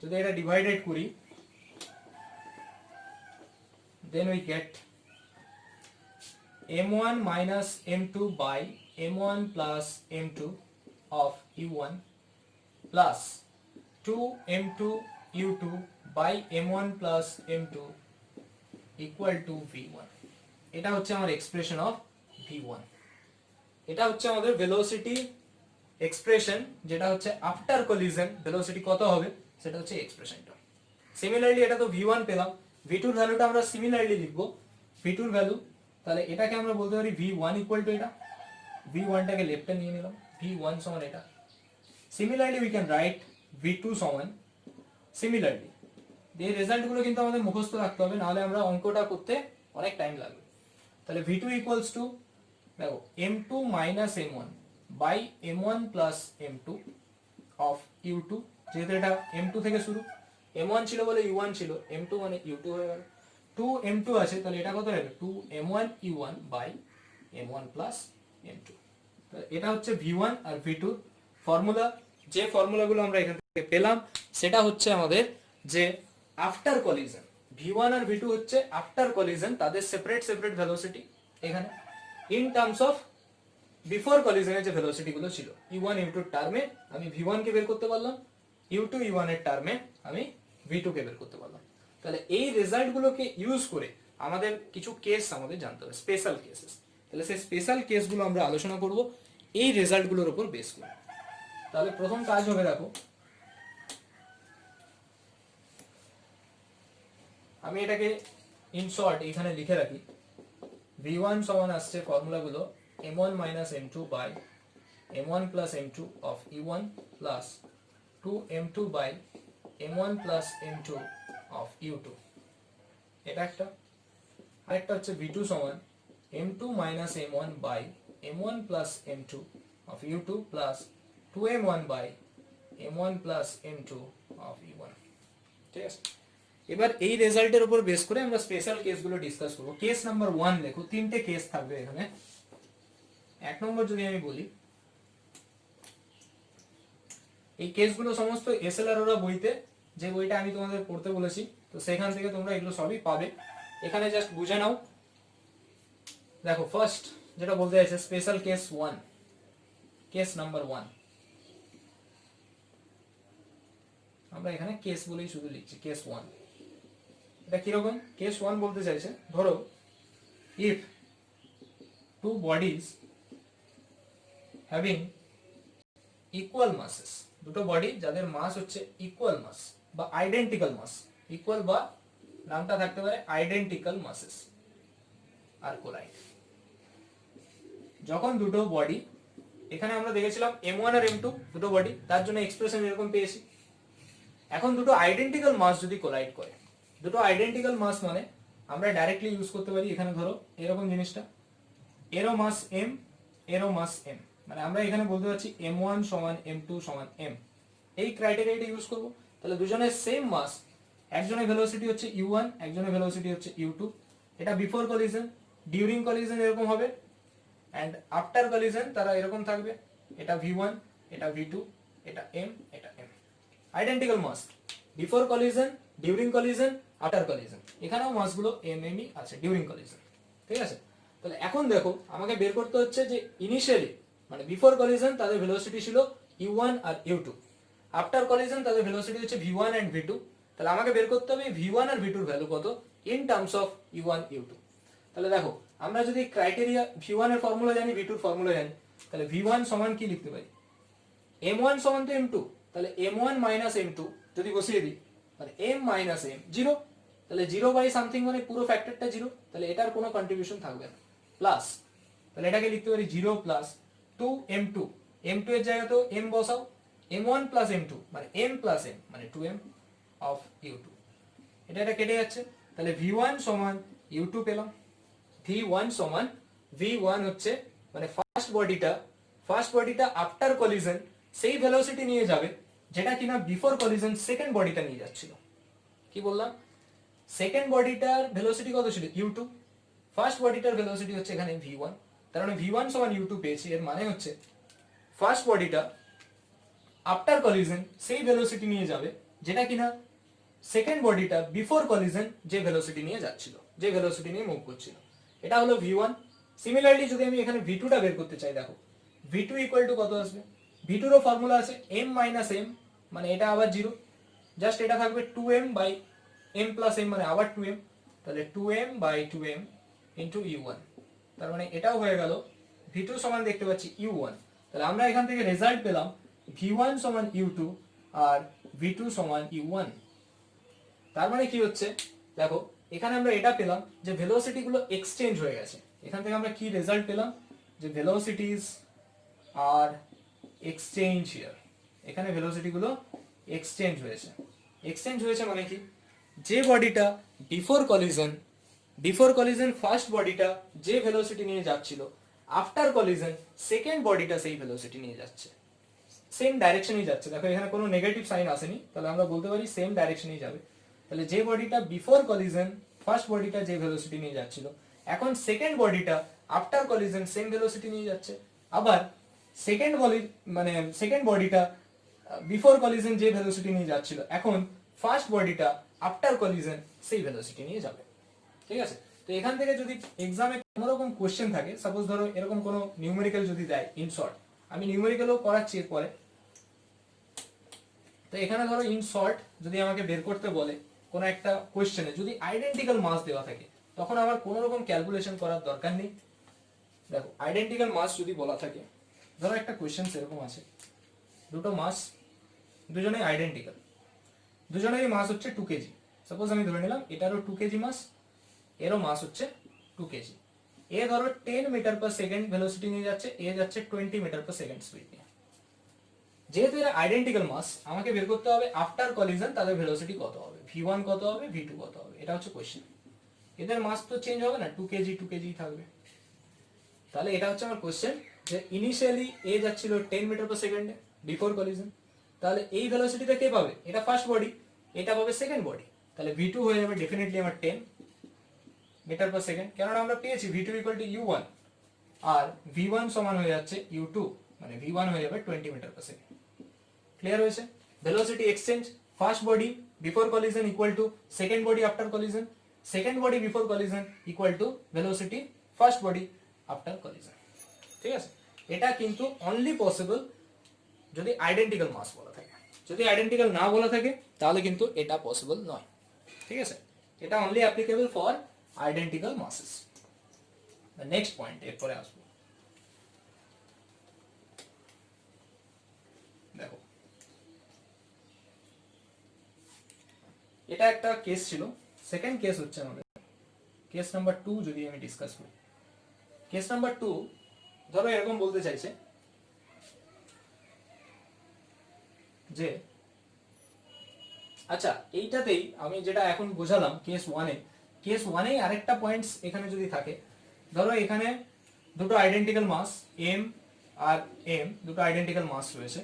Speaker 1: যদি এটা ডিভাইডেড করি, then we get m1 m2 by m1 m2 of u1 plus 2 m2 u2 by m1 m2 equal to v1। এটা হচ্ছে আমার এক্সপ্রেশন অফ v1। এটা হচ্ছে আমাদের ভেলোসিটি এক্সপ্রেশন যেটা হচ্ছে আফটার কলিশন ভেলোসিটি কত হবে সেটা হচ্ছে এক্সপ্রেশনটা। সিমিলারলি এটা তো v1 পেলাম, v2 এর ভ্যালুটা আমরা সিমিলারলি লিখবো, v2 এর ভ্যালু তাহলে এটাকে আমরা বলতে পারি v1 ইকুয়াল টু এটা, v1 টাকে লেফটে নিয়ে নিলাম, v1 সমান এটা। Similarly we can write v2 সমান সিমিলারলি। এই রেজাল্টগুলো কিন্তু আমাদের মুখস্থ রাখতে হবে, নাহলে আমরা অঙ্কটা করতে অনেক টাইম লাগবে। তাহলে v2 ইকুয়ালস টু দেখো m2 minus m1 by m1 plus m2 of u2, যেহেতু এটা m2 থেকে শুরু, m1 ছিল বলে u1 ছিল, m2 মানে u2 হয়ে গেল, 2m2 আছে তাহলে এটা কত হবে 2m1 u1 by m1 plus m2। এটা হচ্ছে v1 আর v2 ফর্মুলা। যে ফর্মুলাগুলো আমরা এখান থেকে পেলাম সেটা হচ্ছে আমাদের যে আফটার কলিশন v1 আর v2 হচ্ছে আফটার কলিশন, তাদের সেপারেট সেপারেট ভেলোসিটি এখানে। ইন টার্মস অফ বিফোর কলিশনের যে ভেলোসিটি গুলো ছিল u1 u2 এর টার্মে আমি v1 কে বের করতে পারলাম, u2 u1 এর টার্মে আমি v2 কে বের করতে পারলাম। তাহলে এই রেজাল্ট গুলোকে ইউজ করে আমাদের কিছু কেস আমাদের জানতে হবে, স্পেশাল কেসেস। তাহলে সেই স্পেশাল কেসগুলো আমরা আলোচনা করব এই রেজাল্টগুলোর উপর বেস করে। তাহলে প্রথম কাজ হবে, দেখো আমি এটাকে ইন শর্ট এখানে লিখে রাখি, v1 সমান আসছে ফর্মুলাগুলো m1 minus m2 by m1 plus m2 of u1 plus 2m2 by m1 plus m2 of u2। এটা একটা। আরেকটা হচ্ছে v2 সমান m2 minus m1 by m1 plus m2 of u2 plus 2m1 by m1 plus m2 of u1। ঠিক আছে, এবার এই রেজাল্টের উপর বেস করে আমরা স্পেশাল কেসগুলো ডিসকাস করব। কেস নাম্বার 1 দেখো, তিনটে কেস থাকবে এখানে। এক নম্বর যদি আমি বলি, এই কেসগুলো সমস্ত এসএলআর ওরা বইতে, যে বইটা আমি তোমাদের পড়তে বলেছি, তো সেখান থেকে তোমরা এগুলো সবই পাবে। এখানে জাস্ট বুঝে নাও। দেখো ফার্স্ট যেটা বলতে চাইছে স্পেশাল কেস 1, কেস নাম্বার 1, আমরা এখানে কেস বলেই শুধু লিখছি কেস 1। এটা কিরকম কেস 1 বলতে চাইছে, ধরো if two bodies having equal masses, দুটো বডি যাদের মাস হচ্ছে ইকুয়াল মাস বা আইডেন্টিক্যাল মাস, ইকুয়াল বা নামটা থাকতে পারে আইডেন্টিক্যাল মাসেস আর কোলাইড। যখন দুটো বডি, এখানে আমরা দেখেছিলাম m1 আর m2 দুটো বডি, তার জন্য এক্সপ্রেশন এরকম পেয়েছি। এখন দুটো আইডেন্টিক্যাল মাস যদি কোলাইড করে, দুটো আইডেন্টিক্যাল মাস মানে আমরা ডাইরেক্টলি ইউজ করতে পারি, এখানে ধরো এরকম জিনিসটা এরো মাস m, এরো মাস m, মানে আমরা এখানে বলতে পারছি m1 সমান m2 সমান m। এই ক্রাইটেরিয়াটা ইউজ করব। তাহলে দুজনের সেম মাস, একজনের ভেলোসিটি হচ্ছে u1, একজনের ভেলোসিটি হচ্ছে u2। এটা বিফোর কলিশন, ডিউরিং কলিশন এরকম হবে, এন্ড আফটার কলিশন তারা এরকম থাকবে, এটা v1, এটা v2, এটা m, এটা m। Identical mass before collision, during collision, after collision. এখানেও মাসগুলো m m ই আছে ডিউরিং কলিশন। ঠিক আছে, তাহলে এখন দেখো আমাকে বের করতে হচ্ছে যে ইনিশিয়ালি মানে বিফোর কলিশন তাদের ভেলোসিটি ছিল u1 আর u2, আফটার কলিশন তাদের ভেলোসিটি হচ্ছে v1 এন্ড v2। তাহলে আমাকে বের করতে হবে v1 আর v2 এর ভ্যালু কত in terms of u1 u2। তাহলে দেখো আমরা যদি ক্রাইটেরিয়া v1 এর ফর্মুলা জানি, v2 এর ফর্মুলা জানি, তাহলে v1 সমান কি লিখতে পারি, m1 সমান তো m2, তাহলে m1 মাইনাস m2 যদি বসিয়ে দিই মানে m মাইনাস m 0, তাহলে 0 বাই সামথিং মানে পুরো ফ্যাক্টরটা 0, তাহলে এটার কোনো কন্ট্রিবিউশন থাকবে না, প্লাস তাহলে এটাকে লিখতে পারি 0 প্লাস 2m2, m2 এর জায়গায় তো m বসাও, m1 প্লাস m2 মানে m প্লাস m মানে 2m অফ u2। এটা কেটে যাচ্ছে, তাহলে v1 সমান u2 পেলাম, v1 সমান v1 হচ্ছে মানে ফার্স্ট বডিটা আফটার কলিশন সেই ভেলোসিটি নিয়ে যাবে যেটা কিনা বিফোর কলিশন সেকেন্ড বডিটা নিয়ে যাচ্ছিল। কি বললাম, সেকেন্ড বডিটার ভেলোসিটি কত ছিল u2, ফার্স্ট বডিটার ভেলোসিটি হচ্ছে এখানে v1, তার মানে v1 সমান u2 পেয়েছি। এর মানে হচ্ছে ফার্স্ট বডিটা আফটার কলিশন সেই ভেলোসিটি নিয়ে যাবে যেটা কিনা সেকেন্ড বডিটা বিফোর কলিশন যে ভেলোসিটি নিয়ে যাচ্ছিল, যে ভেলোসিটি নিয়ে মুভ করছিল। এটা হলো v1। সিমিলারলি যদি আমি এখানে v2 টা বের করতে চাই, দেখো v2 ইকুয়াল টু কত আসবে, v2 এর ফর্মুলা আছে m মাইনাস m মানে এটা আবার 0, জাস্ট এটা থাকবে 2m by m plus m মানে আবার 2m, তাহলে 2m by 2m into u1। তার মানে এটাও হয়ে গেল v2 সমান দেখতে পাচ্ছি u1, তাহলে আমরা এখান থেকে রেজাল্ট পেলাম v1 সমান u2 আর v2 সমান u1। তার মানে কি হচ্ছে, দেখো এখানে আমরা এটা পেলাম যে ভেলোসিটি গুলো এক্সচেঞ্জ হয়ে গেছে। এখান থেকে আমরা কি রেজাল্ট পেলাম যে ভেলোসিটিজ আর এক্সচেঞ্জ হিয়ার, এখানে ভেলোসিটি গুলো এক্সচেঞ্জ হয়েছে। এক্সচেঞ্জ হয়েছে মানে কি, যে বডিটা বিফোর কলিজন ফার্স্ট বডিটা যে ভেলোসিটি নিয়ে যাচ্ছিল, আফটার কলিজন সেকেন্ড বডিটা সেই ভেলোসিটি নিয়ে যাচ্ছে, সেম ডাইরেকশনেই যাচ্ছে। দেখো এখানে কোনো নেগেটিভ সাইন আসেনি, তাহলে আমরা বলতে পারি সেম ডাইরেকশনেই যাবে। তাহলে যে বডিটা বিফোর কলিজন ফার্স্ট বডিটা যে ভেলোসিটি নিয়ে যাচ্ছিল, এখন সেকেন্ড বডিটা আফটার কলিজন সেম ভেলোসিটি নিয়ে যাচ্ছে। আবার সেকেন্ড বডিটা বিফোর কলিজন যে ভেলোসিটি নিয়ে যাচ্ছিল, এখন ফার্স্ট বডিটা আফটার কলিজন সেই ভেলোসিটি নিয়ে যাবে। ঠিক আছে, তো এখান থেকে যদি এক্সামে কোনো রকম কোশ্চেন থাকে, সাপোজ ধরো এরকম কোনো নিউমেরিক্যাল যদি দেয়, ইন শর্ট আমি নিউমেরিক্যালও করাচ্ছি এরপরে, তো এখানে ধরো ইন শর্ট যদি আমাকে বের করতে বলে কোনো একটা কোশ্চেনে যদি আইডেন্টিক্যাল মাস দেওয়া থাকে, তখন আমার কোনো রকম ক্যালকুলেশন করার দরকার নেই। দেখো আইডেন্টিক্যাল মাস যদি বলা থাকে, ধরো একটা কোশ্চেন সেরকম আছে, দুটো মাস দুজনেই আইডেন্টিক্যাল, দুজনেরই মাস হচ্ছে 2 কেজি। সাপোজ আমি ধরে নিলাম এটারও 2 কেজি মাস, এরও মাস হচ্ছে 2 কেজি। এ ধরো 10 মিটার পার সেকেন্ড ভেলোসিটি নিয়ে যাচ্ছে, এ যাচ্ছে 20 মিটার পার সেকেন্ড স্পিড নিয়ে। যেহেতু এরা আইডেন্টিক্যাল মাস, আমাকে বের করতে হবে আফটার কলিজন তাদের ভেলোসিটি কত হবে, v1 কত হবে, v2 কত হবে, এটা হচ্ছে কোশ্চেন। এদের মাস তো চেঞ্জ হবে না, 2 কেজি থাকবে। তাহলে এটা হচ্ছে আমার কোশ্চেন যে ইনিশিয়ালি এ যাচ্ছিল 10 মিটার পার সেকেন্ডে বিফোর কলিজন, তাহলে এই ভেলোসিটিটা কে পাবে, এটা ফার্স্ট বডি, এটা পাবে সেকেন্ড বডি। তাহলে v2 হয়ে যাবে ডেফিনেটলি আমার 10 মিটার পার সেকেন্ড, কেননা আমরা পেয়েছি v2 ইকুয়াল টু u1 আর v1 সমান হয়ে যাচ্ছে u2, মানে v1 হয়ে যাবে 20 মিটার পার সেকেন্ড। ক্লিয়ার হয়েছে? Velocity exchange, first body before collision equal to second body after collision, second body before collision equal to velocity first body after collision. ঠিক আছে, এটা কিন্তু অনলি পসিবল যদি identical মাস বলা থাকে। যদি আইডেন্টিক্যাল না বলা থাকে তাহলে কিন্তু এটা পসিবল নয়। ঠিক আছে, এটা only applicable for identical মাসেস। Next point এরপরে আসবো। দেখো এটা একটা কেস ছিল, সেকেন্ড কেস হচ্ছে আমাদের কেস নাম্বার 2 যদি আমি ডিসকাস করি। কেস নাম্বার 2 ধরো এরকম বলতে চাইছে যে আচ্ছা এইটাতেই আমি যেটা এখন বোঝালাম কেস 1 আরেকটা পয়েন্টস এখানে যদি থাকে, ধরো এখানে দুটো আইডেন্টিক্যাল মাস m আর m, দুটো আইডেন্টিক্যাল মাস রয়েছে।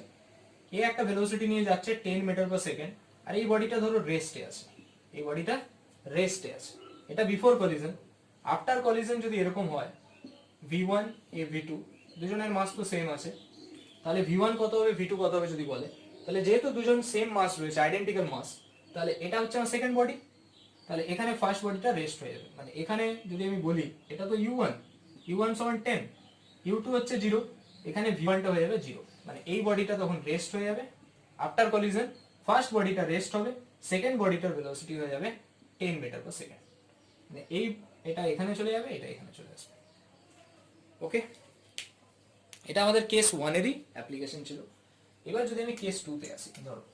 Speaker 1: এ একটা ভেলোসিটি নিয়ে যাচ্ছে 10 মিটার পার সেকেন্ড, আর এই বডিটা ধরো রেস্টে আছে, এই বডিটা রেস্টে আছে। এটা বিফোর কলিজন। আফটার কলিজন যদি এরকম হয় v1 এ v2, দুজনের মাস তো সেম আছে, তাহলে v1 কত হবে, v2 কত হবে যদি বলে, তাহলে যেহেতু দুজন সেম মাস রয়েছে, আইডেন্টিক্যাল মাস, তাহলে এটা হচ্ছে আমার সেকেন্ড বডি, তাহলে এখানে ফার্স্ট বডিটা রেস্ট হয়ে যাবে। মানে এখানে যদি আমি বলি এটা তো u1 সমান 10, u2 হচ্ছে 0, এখানে v1 টা হয়ে যাবে 0, মানে এই বডিটা তখন রেস্ট হয়ে যাবে। আফটার কলিজন ফার্স্ট বডিটা রেস্ট হবে, সেকেন্ড বডিটার ভেলোসিটি হয়ে যাবে 10 মিটার পার সেকেন্ড, মানে এটা এখানে চলে যাবে, এটা এখানে চলে আসবে। ওকে, এটা আমাদের কেস 1 এরই অ্যাপ্লিকেশন ছিল। এবার যদি আমি কেস 2 তে আসি, ধরো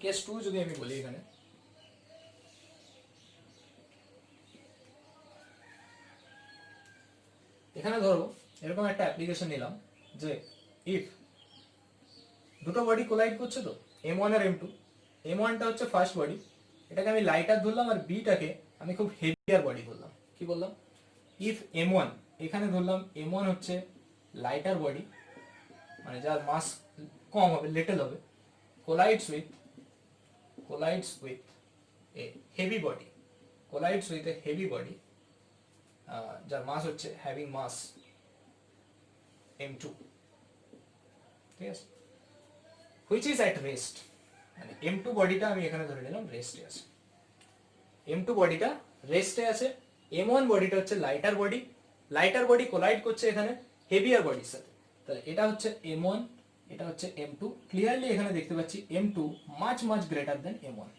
Speaker 1: কেস 2 যদি আমি বলি, এখানে ধরো এরকম একটা অ্যাপ্লিকেশন নিলাম যে ইফ দুটো বডি কোলাইড করছে, তো m1 আর m2, m1 টা হচ্ছে ফার্স্ট বডি, এটাকে আমি লাইটার ধরলাম, আর b-টাকে আমি খুব হেভিয়ার বডি ধরলাম। কি বললাম, ইফ m1, এখানে ধরলাম m1 হচ্ছে লাইটার বডি, মানে যার মাস কম হবে, লিটল হবে, collides with a heavy body, যার মাস হচ্ছে হ্যাভিং মাস m2, ঠিক আছে, which is at rest, মানে m2 বডিটা আমি এখানে ধরে নিলাম রেস্টে আছে, m2 বডিটা রেস্টে আছে, m1 বডিটা হচ্ছে লাইটার বডি কোলাইড করছে এখানে হেভিয়ার বডির সাথে, তাহলে এটা হচ্ছে m1, এটা হচ্ছে M2, ক্লিয়ারলি এখানে দেখতে পাচ্ছি M2 much much greater than M1।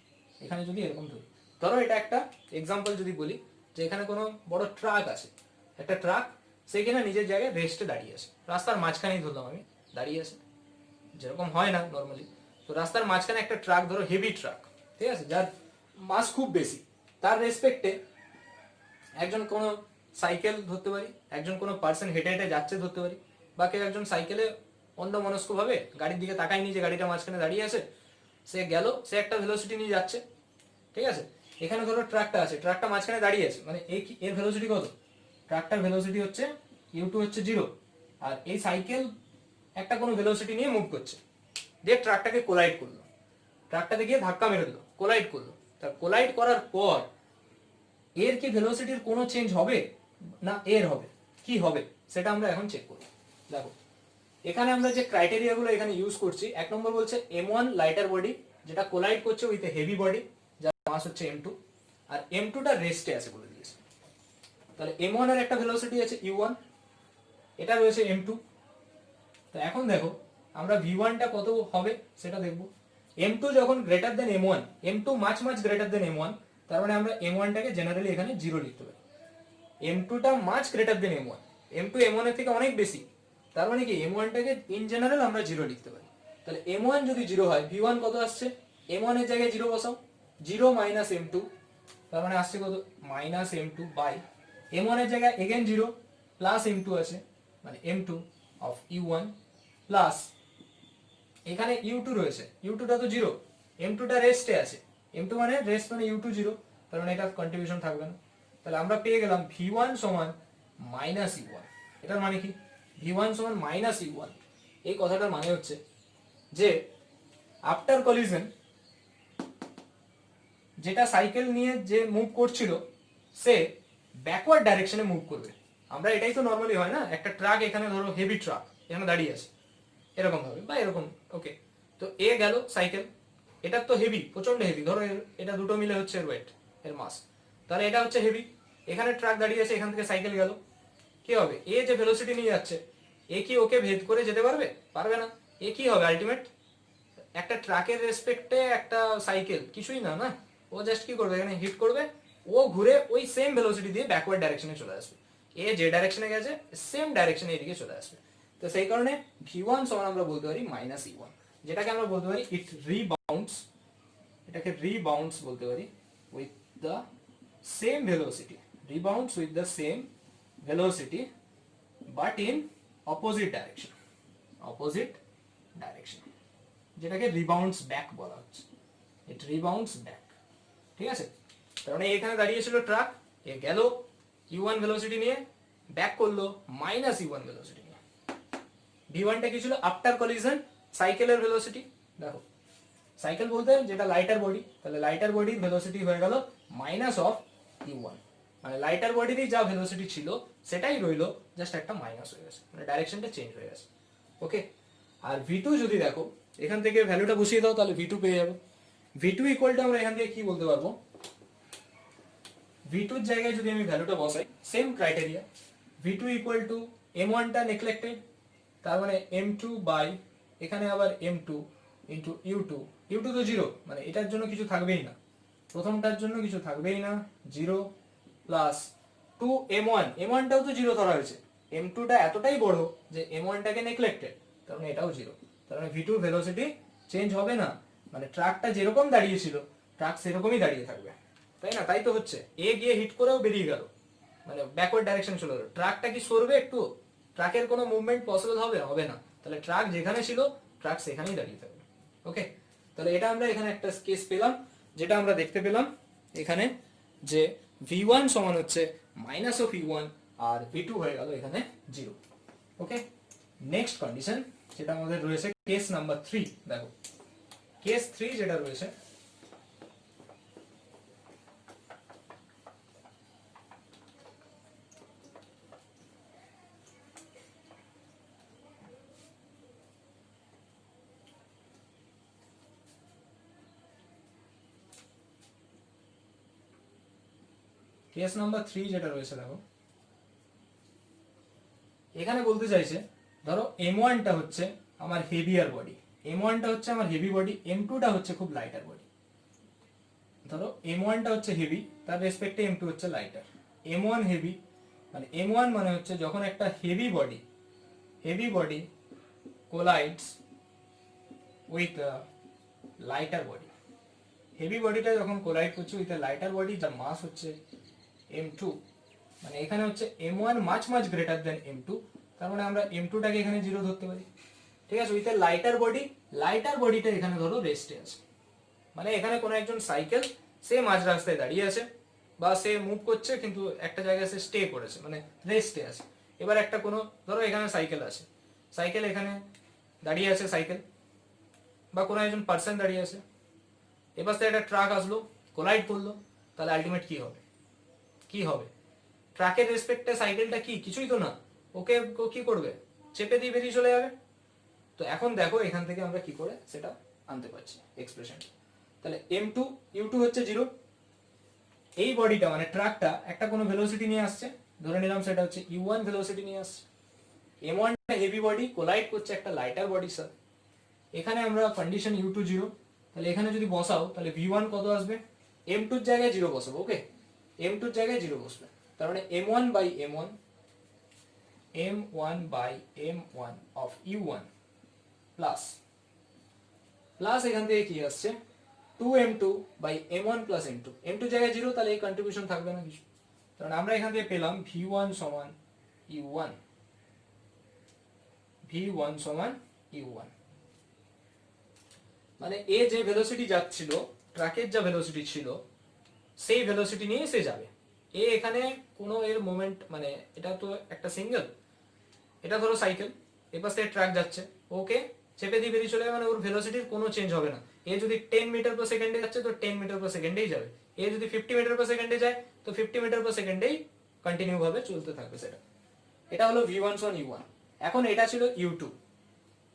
Speaker 1: এখানে যদি এরকম ধরি, ধরো এটা একটা এক্সাম্পল যদি বলি, যে এখানে কোনো বড় ট্রাক আছে, একটা ট্রাক সেখানে নিজের জায়গায় রেস্টে দাঁড়িয়ে আছে, রাস্তার মাঝখানেই ধরলাম আমি, দাঁড়িয়ে আছে, যেরকম হয় না নর্মালি। তো রাস্তার মাঝখানে একটা ট্রাক, ধরো হেভি ট্রাক, ঠিক আছে, যার মাস খুব বেশি, তার রেসপেক্টে একজন কোনো সাইকেল ধরতে পারি, একজন কোনো পার্সন হেঁটে হেঁটে যাচ্ছে ধরতে পারি, বা কেউ একজন সাইকেলে অন্যমনস্ক ভাবে গাড়ির দিকে তাকায়নি যে গাড়িটা মাঝখানে দাঁড়িয়ে আছে, সে গেল, সে একটা ভেলোসিটি নিয়ে যাচ্ছে, ঠিক আছে। এখানে ধরো ট্রাকটা আছে, ট্রাকটা মাঝখানে দাঁড়িয়ে আছে, মানে এর ভেলোসিটি কত, ট্রাকটার ভেলোসিটি হচ্ছে U2 হচ্ছে 0, আর এই সাইকেল একটা কোনো ভেলোসিটি নিয়ে মুভ করছে, দিয়ে ট্রাকটাকে কোলাইড করলো, ট্রাকটাতে গিয়ে ধাক্কা মেরে দিল, কোলাইড করলো। তার কোলাইড করার পর এর কি ভেলোসিটির কোনো চেঞ্জ হবে না এর হবে, কি হবে সেটা আমরা এখন চেক করব। দেখো এখানে আমরা যে ক্রাইটেরিয়াগুলো এখানে ইউজ করছি, এক নম্বর বলছে M1 লাইটার বডি, যেটা কোলাইড করছে উইথ হেভি বডি, যার মাস হচ্ছে M2, আর M2 টা রেস্টে আছে বলে দিয়েছে। তাহলে M1 এর একটা ভেলোসিটি আছে U1, এটা রয়েছে M2। তো এখন দেখো আমরা V1 টা কত হবে সেটা দেখব। M2 যখন greater than M1, M2 much much greater than M1, তার মানে আমরা M1 টাকে জেনারেলি এখানে 0 লিখতে পারি। M2 টা much greater than M1, M2 M1 এর থেকে অনেক বেশি, তার মানে কি M1 টাকে ইন জেনারেল আমরা 0 লিখতে পারি। তাহলে M1 যদি 0 হয়, V1 কত আসছে, M1 এর জায়গায় 0 বসাও, 0 মাইনাস M2, তার মানে আসছে কত, মাইনাস M2 বাই M1 এর জায়গায় এগেন 0 প্লাস M2 আছে, মানে M2 অফ U1 প্লাস এখানে U2 রয়েছে, U2 টা তো 0, M2 টা রেস্টে আছে, M2 মানে রেস্ট মানে U2 0, তার মানে এটা কন্ট্রিবিউশন থাকবে না। তাহলে আমরা পেয়ে গেলাম V1 সমান মাইনাস U1। এটার মানে কি, V1 সমান মাইনাস U1, এই কথাটার মানে হচ্ছে যে আফটার কলিশন যেটা সাইকেল নিয়ে যে মুভ করছিল সে ব্যাকওয়ার্ড ডাইরেকশনে মুভ করবে। আমরা এটাই তো নর্মালি হয় না, একটা ট্রাক এখানে ধরো হেভি ট্রাক এখানে দাঁড়িয়ে আছে এরকম ভাবে বা এরকম, ওকে, তো এ গেল সাইকেল, এটা তো হেভি, প্রচন্ড হেভি, ধরো এটা দুটো মিলে হচ্ছে এর ওয়েট, এর মাস, তাহলে এটা হচ্ছে হেভি, এখানে ট্রাক দাঁড়িয়ে আছে, এখান থেকে সাইকেল গেল, কি হবে, এ যে ভেলোসিটি নিয়ে যাচ্ছে এ কি ওকে ভেদ করে যেতে পারবে, পারবে না। এ কি হবে আলটিমেট, একটা ট্রাকের রেসপেক্টে একটা সাইকেল কিছুই না, না, ও জাস্ট কি করবে, এখানে হিট করবে, ও ঘুরে ওই সেম ভেলোসিটি দিয়ে ব্যাকওয়ার্ড ডাইরেকশনে চলে আসবে, এ যে ডাইরেকশনে গেছে সেম ডাইরেকশনে এদিকে চলে আসবে। তো সেই কারণে V1 সমান আমরা বলতে পারি মাইনাস E1, যেটাকে আমরা বলতে পারি ইট রিবাউন্ডস, এটাকে রিবাউন্ডস বলতে পারি with the same velocity, rebounds with the same velocity but in opposite direction, opposite direction, যেটাকে রিবাউন্ডস ব্যাক বলা হচ্ছে, ইট রিবাউন্ডস ব্যাক, ঠিক আছে। তার মানে এখানে দাঁড়িয়েছিল ট্রাক, এ গেল U1 ভেলোসিটি নিয়ে, ব্যাক করলো মাইনাস U1 ভেলোসিটি নিয়ে। V1 টা কি ছিল, আফটার কলিশন সাইকেলের ভেলোসিটি, দেখো সাইকেল বলতে যেটা লাইটার বডি, তাহলে লাইটার বডির ভেলোসিটি হয়ে গেল মাইনাস অফ U1, মানে লাইটার বডিরই যা ভেলোসিটি ছিল সেটাই রইলো, জাস্ট একটা মাইনাস হয়ে গেছে, মানে ডাইরেকশনটা চেঞ্জ হয়ে গেছে, ওকে। আর V2 যদি দেখো এখান থেকে ভ্যালুটা বসিয়ে দাও, তাহলে V2 পেয়ে যাবে। V2 ইকুয়াল টু আমরা এখান থেকে কি বলতে পারবো, V2 এর জায়গায় যদি আমি ভ্যালুটা বসাই, same criteria, V2 equal two M1 টা নেগলেক্টেড, তার মানে M2 বাই এখানে আবার M2 ইন্টু U2, U2 তো 0, মানে এটার জন্য কিছু থাকবেই না, প্রথমটার জন্য কিছু থাকবেই না, 0 প্লাস 2M1, M1 টাও তো 0 ধরা হয়েছে, M2 টা এতটাই বড় যে M1 টাকে নেগলেক্টেড, তার মানে এটাও 0, তার মানে V2 ভেলোসিটি চেঞ্জ হবে না, মানে ট্রাকটা যেরকম দাঁড়িয়েছিল ট্রাক সেরকমই দাঁড়িয়ে থাকবে, তাই না, তাই তো হচ্ছে, এ গিয়ে হিট করেও বেরিয়ে গেল, মানে ব্যাকওয়ার্ড ডাইরেকশন চলে গেল, ট্রাকটা কি সরবে একটু, ট্রাকের কোনো মুভমেন্ট পসিবল হবে, হবে না, তাহলে ট্রাক যেখানে ছিল ট্রাক সেখানেই দাঁড়িয়ে থাকবে, ওকে। তাহলে এটা আমরা এখানে একটা কেস পেলাম, যেটা আমরা দেখতে পেলাম এখানে যে V1 সমান হচ্ছে minus of E1 R V2 হয়ে গেল এখানে 0, ওকে। নেক্সট কন্ডিশন যেটা আমাদের রয়েছে কেস নাম্বার 3, দেখো কেস 3 যেটা রয়েছে, কেস নাম্বার 3 যেটা রয়েছে দেখো এখানে বলতে চাইছে ধরো M1 টা হচ্ছে আমার হেভিয়ার বডি, M1 টা হচ্ছে আমার হেভি বডি, M2 টা হচ্ছে খুব লাইটার বডি। ধরো M1 টা হচ্ছে হেভি, তার রেসপেক্টে M2 হচ্ছে লাইটার। M1 হেভি মানে M1 মানে হচ্ছে যখন একটা heavy body কোলাইডস with lighter body, heavy বডিটা যখন কোলাইড করছে উইথ লাইটার বডি, যার মাস হচ্ছে M2, মানে এখানে হচ্ছে M1 much greater than M2, তার মানে আমরা M2 টাকে এখানে 0 ধরতে পারি। ঠিক আছে, উইথ লাইটার বডিটা এখানে ধরো রেস্টে আছে, মানে এখানে কোনো একজন সাইকেল সে মাঝ রাস্তায় দাঁড়িয়ে আছে বা সে মুভ করছে কিন্তু একটা জায়গায় সে স্টে করেছে, মানে রেস্টে আছে। এবার একটা কোনো ধরো এখানে সাইকেল আছে, সাইকেল এখানে দাঁড়িয়ে আছে সাইকেল, বা কোনো একজন পার্সন দাঁড়িয়ে আছে, এবার সে একটা ট্রাক আসলো কোলাইড করলো, তাহলে আলটিমেট কি হবে? ট্রাকের রেসপেক্টে সাইকেলটা কিছুই তো না, ওকে কি করবে? চেপে দিয়ে বেরিয়ে চলে যাবে। তো এখন দেখো এখান থেকে আমরা কি করে সেটা আনতে পারছি এক্সপ্রেশন। তাহলে M2 U2 হচ্ছে 0, এই বডিটা মানে ট্রাকটা একটা কোনো ভেলোসিটি নিয়ে আসছে, ধরে নিলাম সেটা হচ্ছে U1 ভেলোসিটি নিয়ে আসছে। M1 টা হেভি বডি কোলাইড করছে একটা লাইটার বডির সাথে, এখানে আমরা কন্ডিশন U2 0, তাহলে এখানে যদি বসাও তাহলে V1 কত আসবে? M2 এর জায়গায় 0 বসাবো, ওকে, M2 এর জায়গায় 0 বসবে, তার মানে M1 by M1 of U1 plus এখান থেকে কি আসছে 2M2 by M1 plus M2, M2 জায়গায় 0, তাহলে এই কন্ট্রিবিউশন থাকবে না কিছু, কারণ আমরা এখান থেকে পেলাম V1 সমান U1, মানে এ যে ভেলোসিটি যাচ্ছিল, ট্রাকের যা ভেলোসিটি ছিল সেই ভেলোসিটি নিয়ে সে যাবে। এ এখানে কোনো এর মোমেন্ট, মানে এটা তো একটা সিঙ্গেল, এটা ধরো সাইকেল, এবার সে ট্রাক যাচ্ছে, ওকে চেপে দিয়ে বেরিয়ে চলে যাবে, মানে ওর ভেলোসিটির কোনো চেঞ্জ হবে না। এ যদি 10 মিটার পার সেকেন্ডে যাচ্ছে তো 10 মিটার পার সেকেন্ডেই যাবে, এ যদি 50 মিটার পার সেকেন্ডে যায় তো 50 মিটার পার সেকেন্ডেই কন্টিনিউ ভাবে চলতে থাকবে সেটা। এটা হলো V1 সমান U1। এখন এটা ছিল U2,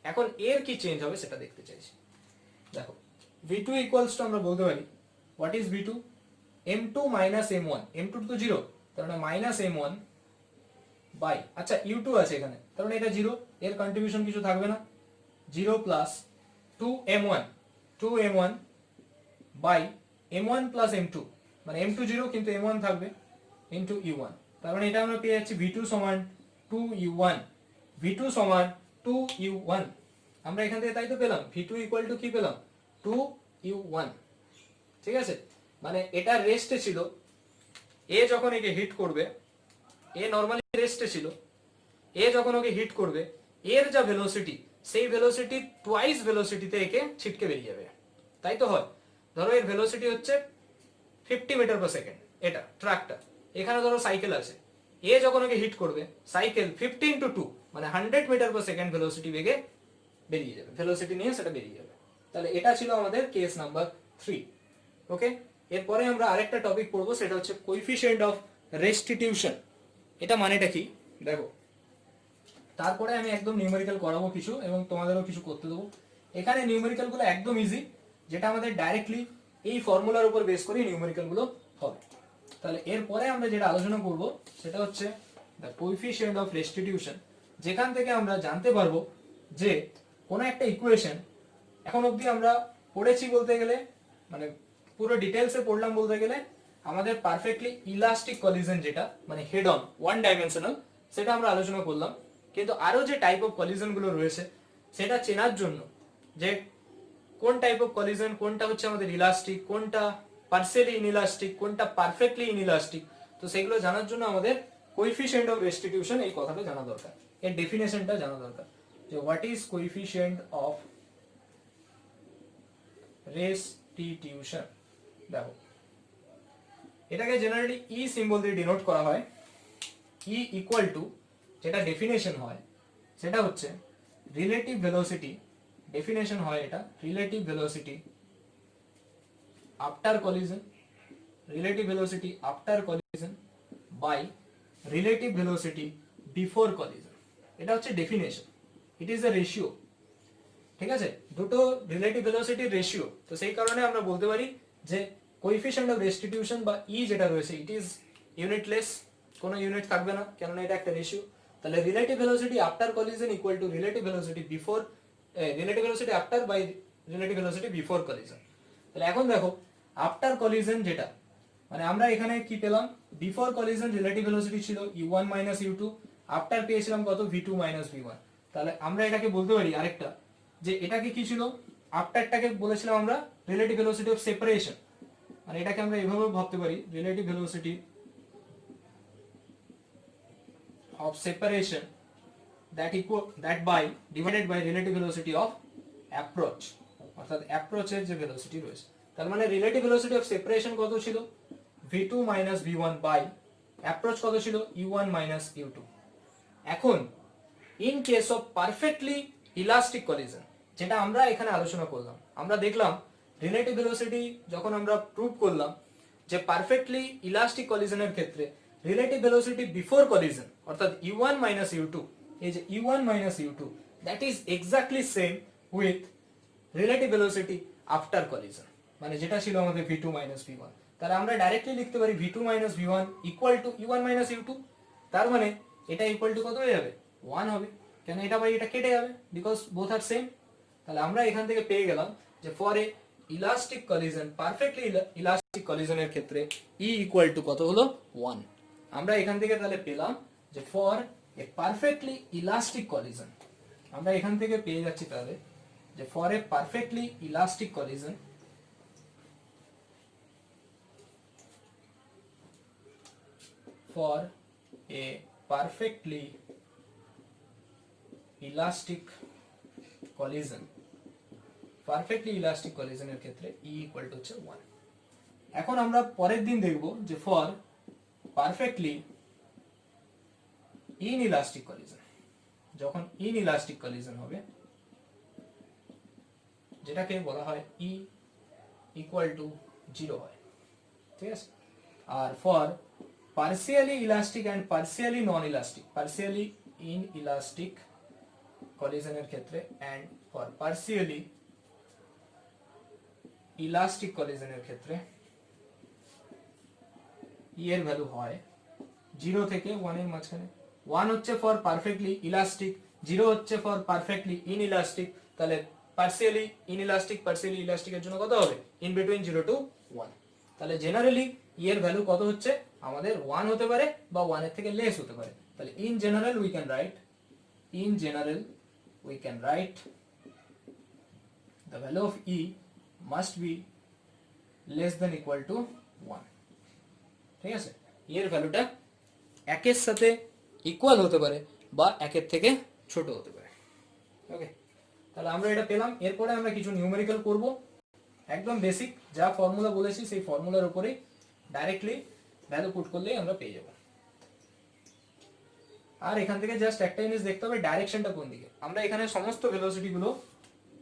Speaker 1: এখন এর কি চেঞ্জ হবে সেটা দেখতে চাইছি। দেখো V2 ইকুয়ালস টু আমরা বলতে পারি, what is V2? M2 minus M1, M2 তো 0, তার মানে মাইনাস M1 বাই, আচ্ছা U2 আছে এখানে, তার মানে এটা 0, এর কন্ট্রিবিউশন কিছু থাকবে না, 0 plus 2M1 by M1 plus M2, মানে M2 0 কিন্তু M1 থাকবে, ইন্টু U1, তার মানে এটা আমরা পেয়ে যাচ্ছি V2 সমান 2U1, V2 সমান 2U1, আমরা এখান থেকে তাই তো পেলাম V2 ইকুয়াল টু কি পেলাম 2U1। ঠিক আছে, মানে এটা রেস্টে ছিল, এ যখন একে হিট করবে, এ নরমালি রেস্টে ছিল, এ যখন ওকে হিট করবে এর যা ভেলোসিটি সেই ভেলোসিটি টুয়াইস ভেলোসিটিতে একে ছিটকে বেরিয়ে যাবে, তাই তো হয়। ধরো এর ভেলোসিটি হচ্ছে 50 মিটার পার সেকেন্ড, এটা ট্রাকটা, এখানে ধরো সাইকেল আছে, এ যখন ওকে হিট করবে সাইকেল 50 into 2 মানে 100 মিটার পার সেকেন্ড ভেলোসিটি বেগে বেরিয়ে যাবে, ভেলোসিটি নিয়ে সেটা বেরিয়ে যাবে। তাহলে এটা ছিল আমাদের কেস নাম্বার 3। ওকে, এরপরে আমরা আরেকটা টপিক পড়বো, সেটা হচ্ছে কোএফিসিয়েন্ট অফ রেস্টিটিউশন। এটা মানেটা কি দেখো, তারপরে আমি একদম নিউমেরিক্যাল করাবো কিছু এবং তোমাদেরও কিছু করতে দেবো। এখানে নিউমেরিক্যাল গুলো একদম ইজি, যেটা আমাদের ডাইরেক্টলি এই ফর্মুলার উপর বেস করে নিউমেরিক্যাল গুলো হবে। তাহলে এরপরে আমরা যেটা আলোচনা করব সেটা হচ্ছে দ্য কোএফিসিয়েন্ট অফ রেস্টিটিউশন, যেখান থেকে আমরা জানতে পারবো যে কোনো একটা ইকুয়েশন এখন অবধি আমরা পড়েছি বলতে গেলে, মানে পুরো ডিটেলসে পড়লাম বলতে গেলে, আমাদের পারফেক্টলি ইলাস্টিক কলিশন যেটা মানে হেড অন ওয়ান ডাইমেনশনাল, সেটা আমরা আলোচনা করলাম। কিন্তু আরো যে টাইপ অফ কলিশন গুলো রয়েছে সেটা চেনার জন্য, যে কোন টাইপ অফ কলিশন, কোনটা হচ্ছে আমাদের ইলাস্টিক, কোনটা পার্সিয়ালি ইনইলাস্টিক, কোনটা পারফেক্টলি ইনইলাস্টিক, তো সেগুলো জানার জন্য আমাদের কোএফিসিয়েন্ট অফ রেস্টিটিউশন এই কথাটা জানা দরকার, এর ডেফিনেশনটা জানা দরকার, যে what is coefficient of restitution. দেখো এটাকে জেনারেলি ই সিম্বল দিয়ে ডিনোট করা হয়। ই ইকুয়াল টু, যেটা ডেফিনেশন হয় সেটা হচ্ছে রিলেটিভ ভেলোসিটি, ডেফিনেশন হয় এটা relative velocity after collision, relative velocity after collision by relative velocity before collision. এটা হচ্ছে definition, it is a ratio. ঠিক আছে, দুটো রিলেটিভ ভেলোসিটির রেশিও, তো সেই কারণে আমরা বলতে পারি যে কোএফিসিয়েন্ট অফ রেস্টিটিউশন বা ই যেটা রয়েছে ইট ইজ ইউনিটলেস, কোনো ইউনিট থাকবে না, কেননা এটা একটা রেশিও। তাহলে relative velocity after collision equal to relative velocity before relative velocity after by relative velocity before collision. তাহলে এখন দেখো আফটার কলিশন যেটা, মানে আমরা এখানে কি পেলাম, বিফোর কলিশন রিলেটিভ ভেলোসিটি ছিল u1 মাইনাস u2, আফটার পেয়েছিলাম কত v2 মাইনাস v1। তাহলে আমরা এটাকে বলতে পারি আরেকটা, যে এটাকে কি ছিল, আফটারটাকে বলেছিলাম আমরা রিলেটিভ ভেলোসিটি অফ সেপারেশন, মানে এটাকে আমরা এভাবে ভাবতে পারি relative velocity of separation that by divided by relative velocity of approach, অর্থাৎ অ্যাপ্রোচের যে ভেলোসিটি রয়েছে। তার মানে রিলেটিভ ভেলোসিটি অফ সেপারেশন কত ছিল, v2 minus v1 by approach কত ছিল, u1 মাইনাস u2। এখন in case of perfectly elastic collision, যেটা আমরা এখানে আলোচনা করলাম, আমরা দেখলাম রিলেটিভ ভেলোসিটি যখন আমরা প্রুভ করলাম যে পারফেক্টলি ইলাস্টিক কলিশনের ক্ষেত্রে রিলেটিভ ভেলোসিটি বিফোর কলিশন অর্থাৎ u1 মাইনাস u2, এই যে u1 minus u2 that is exactly same with relative velocity after collision, মানে যেটা ছিল আমাদের v2 মাইনাস v1। তাহলে আমরা ডাইরেক্টলি লিখতে পারি v2 minus v1 equal two u1 minus u2। তার মানে এটা ইকুয়াল টু কত হয়ে যাবে, 1 হবে, কেন এটা বাই এটা কেটে যাবে, বিকজ বোথ আর সেম। তাহলে আমরা এখান থেকে পেয়ে গেলাম যে for a elastic collision, perfectly elastic কলিশনের ক্ষেত্রে E ইকুয়াল টু কত হলো, 1। আমরা এখান থেকে তাহলে পেলাম যে for a perfectly elastic collision, আমরা এখান থেকে পেয়ে যাচ্ছি তাহলে যে for a perfectly elastic collision for a perfectly elastic collision, perfectly elastic কলিশনের ক্ষেত্রে E ইকুয়াল টু হচ্ছে 1। এখন আমরা পরের দিন দেখব যে ফর পারফেক্টলি ইনইলাস্টিক কলিশন, যখন ইনইলাস্টিক কলিশন হবে যেটাকে বলা হয় E ইকুয়াল টু 0 হয়, ঠিক আছে। আর for partially elastic and partially non-elastic, partially inelastic collision এর ক্ষেত্রে and for partially elastic collision এর ক্ষেত্রে E এর ভ্যালু হয় 0 থেকে 1 এর মাঝখানে। 1 হচ্ছে for perfectly elastic, 0 হচ্ছে for perfectly inelastic। তাহলে partially inelastic partially elastic এর জন্য কত হবে, in between 0 to 1। তাহলে জেনারেলি E এর ভ্যালু কত হচ্ছে আমাদের 1 হতে পারে বা 1 এর থেকে লেস হতে পারে। তাহলে in general we can write the value of E must be less than equal to 1, ঠিক আছে। E এর ভ্যালুটা 1 এর সাথে ইকুয়াল হতে পারে বা 1 এর থেকে ছোট হতে পারে, ওকে। তাহলে আমরা এটা পেলাম। এরপরে আমরা কিছু নিউমেরিক্যাল করব, একদম বেসিক যা ফর্মুলা বলেছি সেই ফর্মুলার উপরেই ডাইরেক্টলি ভ্যালু পুট করলেই আমরা পেয়ে যাব। আর এখান থেকে জাস্ট একটা জিনিস দেখতে হবে ডাইরেকশনটা কোন দিকে। আমরা এখানে সমস্ত ভেলোসিটি গুলো,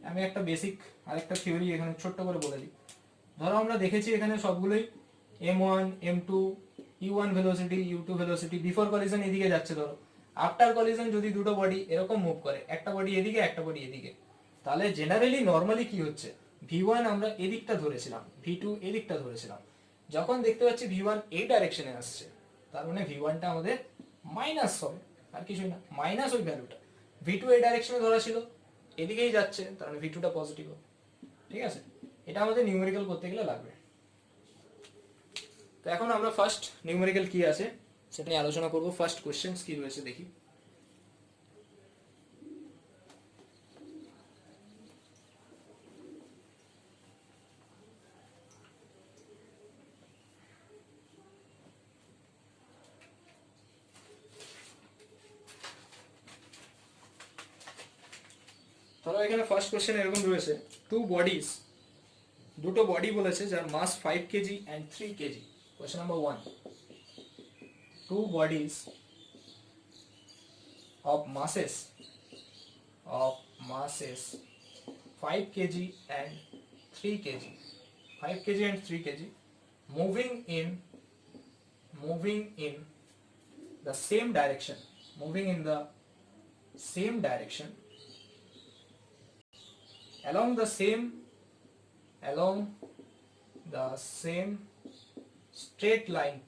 Speaker 1: আমি একটা বেসিক আরেকটা থিওরি এখানে ছোট্ট করে বলে দিই। ধরো আমরা দেখেছি এখানে সবগুলোই m1 m2 u1 velocity u2 velocity before collision এদিকে যাচ্ছে। ধরো আফটার কলিশন যদি দুটো বডি এরকম মুভ করে, একটা বডি এদিকে একটা বডি এদিকে, তাহলে জেনারেলি নরমালি কি হচ্ছে, v1 আমরা এদিকটা ধরেছিলাম, v2 এদিকটা ধরেছিলাম। যখন দেখতে পাচ্ছি v1 এই ডাইরেকশনে আসছে, তার মানে v1 টা আমাদের মাইনাস হবে, আর কিছুই না, মাইনাস ওই ভ্যালুটা। v2 এই ডাইরেকশনে ধরা ছিল, এদিকেই যাচ্ছে, তার মানে v2 টা পজিটিভ হবে, ঠিক আছে। এটা আমাদের নিউমেরিক্যাল করতে গেলে লাগবে। তো এখন আমরা ফার্স্ট নিউমেরিক্যাল কি আছে সেটা নিয়ে আলোচনা করব। ফার্স্ট কোশ্চেনস কি রয়েছে দেখি। ধরো এখানে ফার্স্ট কোশ্চেন এরকম রয়েছে, দুটো বডি বলেছে যার mass 5 KG and 3 KG. Question number 1, two bodies of masses 5 kg and 3 kg, 5 kg and 3 kg moving in the same direction, along the same straight line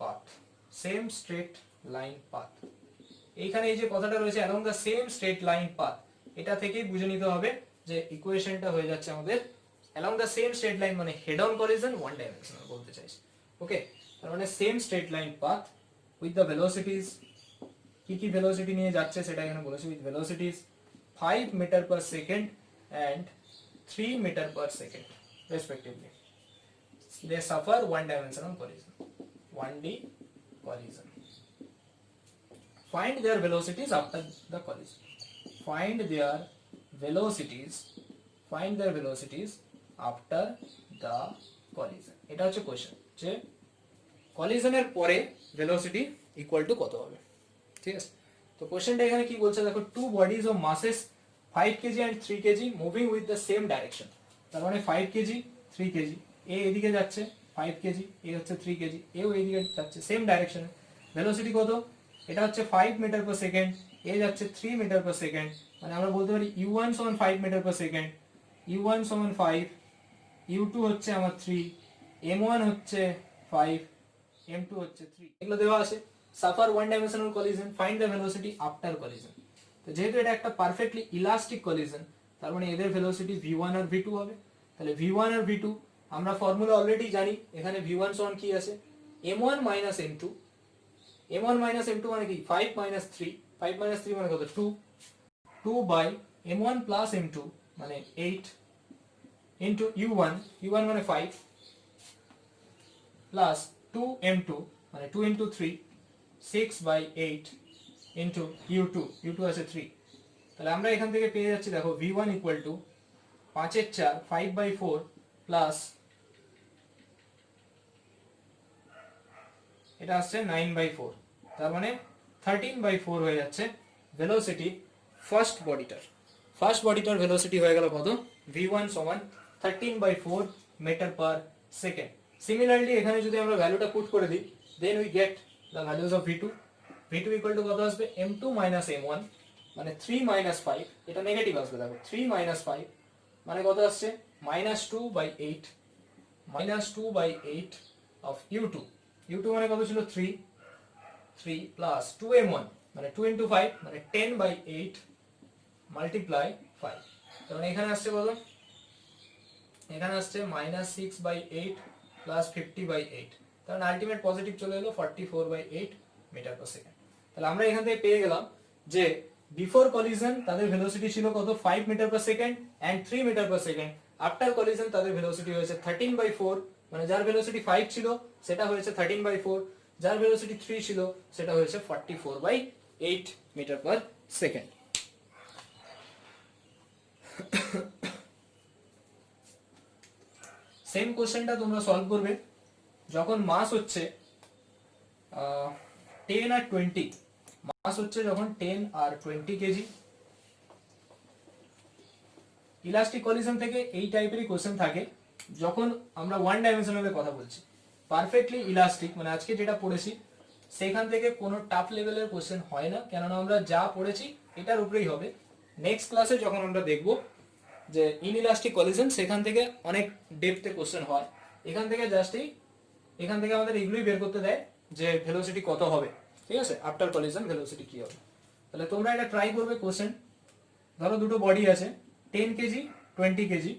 Speaker 1: path, এইখানে এই যে কথাটা রয়েছে along the same straight line path, এটা থেকেই বুঝে নিতে হবে যে ইকুয়েশনটা হয়ে যাচ্ছে আমাদের along the same straight line, মানে head on collision one dimensional বলতে চাইছি। ওকে, তার মানে same straight line path with the velocities, কি কি ভেলোসিটি নিয়ে যাচ্ছে সেটা এখানে বলেছে, with velocities 5 metre per second and 3 metre per second respectively, they suffer one dimensional collision, 1D collision. Find their velocities after the collision. Find their velocities, find their velocities after the collision. এটা হচ্ছে question যে কলিশনের পরে velocity equal to কত হবে, ঠিক আছে। তো কোশ্চেনটা এখানে কি বলছে দেখো, two bodies of masses 5 KG and 3 KG moving with the same direction. তার মানে 5 কেজি 3 কেজি, এ এদিকে যাচ্ছে 5 কেজি, এ হচ্ছে 3 কেজি, এও এইদিকে যাচ্ছে সেম ডাইরেকশনে। ভেলোসিটি কত, এটা হচ্ছে 5 মিটার পার সেকেন্ড, এ যাচ্ছে 3 মিটার পার সেকেন্ড, মানে আমরা বলতে পারি u1 সমান 5 মিটার পার সেকেন্ড, u1 সমান 5, u2 হচ্ছে আমার 3, m1 হচ্ছে 5, m2 হচ্ছে 3, এগুলো দেওয়া আছে। Suffer one dimensional collision, find the velocity after collision. তো যেহেতু এটা একটা পারফেক্টলি ইলাস্টিক কলিশন, তার মানে এদের ভেলোসিটি v1 আর v2 হবে। তাহলে v1 আর v2 আমরা ফর্মুলা অলরেডি জানি, এখানে v1 সমান কি আছে, m1 minus m2, m1 minus m2 মানে কি 5 মাইনাস 3, 5 মাইনাস 3 মানে কত 2, 2 বাই m1 প্লাস m2 মানে 8 ইন্টু u1, u1 মানে 5 প্লাস 2 m2 মানে 2 into 3, 6 by 8 into u2, u2 আছে 3। তাহলে আমরা এখান থেকে পেয়ে যাচ্ছি দেখো v1 ইকুয়াল টু 5 এর 4, 5 বাই 4 প্লাস এটা আসছে 9 বাই 4, তার মানে 13 বাই 4 হয়ে যাচ্ছে ভেলোসিটি ফার্স্ট বডিটার। ফার্স্ট বডিটার ভেলোসিটি হয়ে গেল কত, v1 সমান 13 by 4 metre per second. Similarly এখানে যদি আমরা ভ্যালুটা পুট করে দিই, then we get the values of v2, v2 equal to কত আসবে, m2 মাইনাস m1 মানে 3 মাইনাস 5, এটা নেগেটিভ আসবে দেখো, 3 মাইনাস 5 মানে কত আসছে minus 2 by 8, minus 2 by 8 of u2, u2 মানে কত ছিল 3, 3 প্লাস 2m1 মানে 2 ইন্টু 5 মানে 10 বাই 8 মাল্টিপ্লাই 5, তার মানে এখানে আসছে কত, এখানে আসছে মাইনাস 6 বাই 8 প্লাস 50 বাই 8, তার মানে আলটিমেট পজিটিভ চলে এলো 44 বাই 8 মিটার পার সেকেন্ড। তাহলে আমরা এখান থেকে পেয়ে গেলাম যে বিফোর কলিশন তাদের ভেলোসিটি ছিল কত 5 metre per second and 3 metre per second, after collision তাদের ভেলোসিটি হয়েছে 13 বাই 4, মানে যার ভেলোসিটি 5 ছিল সেটা হয়েছে 13 বাই 4, যার ভেলোসিটি 3 ছিল সেটা হয়েছে 44 by 8 metre per second. Same কোশ্চেনটা তোমরা সলভ করবে যখন মাস হচ্ছে 10 আর 20, মাস হচ্ছে যখন 10 আর 20 কেজি। ইলাস্টিক কলিশন থেকে এই টাইপেরই কোশ্চেন থাকে যখন আমরা ওয়ান ডাইমেনশনালের কথা বলছি। পারফেক্টলি ইলাস্টিক মানে আজকে যেটা পড়েছি সেখান থেকে কোনো টাফ লেভেলের কোশ্চেন হয় না, কেননা আমরা যা পড়েছি এটার উপরেই হবে। নেক্সট ক্লাসে যখন আমরা দেখব যে ইনইলাস্টিক কলিশন, সেখান থেকে অনেক ডেপথে কোশ্চেন হয়। এখান থেকে এখান থেকে আমাদের এগুলোই বের করতে দেয় যে ভেলোসিটি কত হবে, ঠিক আছে, আফটার কলিশন ভেলোসিটি কি হবে। তাহলে তোমরা এটা ট্রাই করবে কোশ্চেন, ধরো দুটো বডি আছে 10 কেজি 20 কেজি,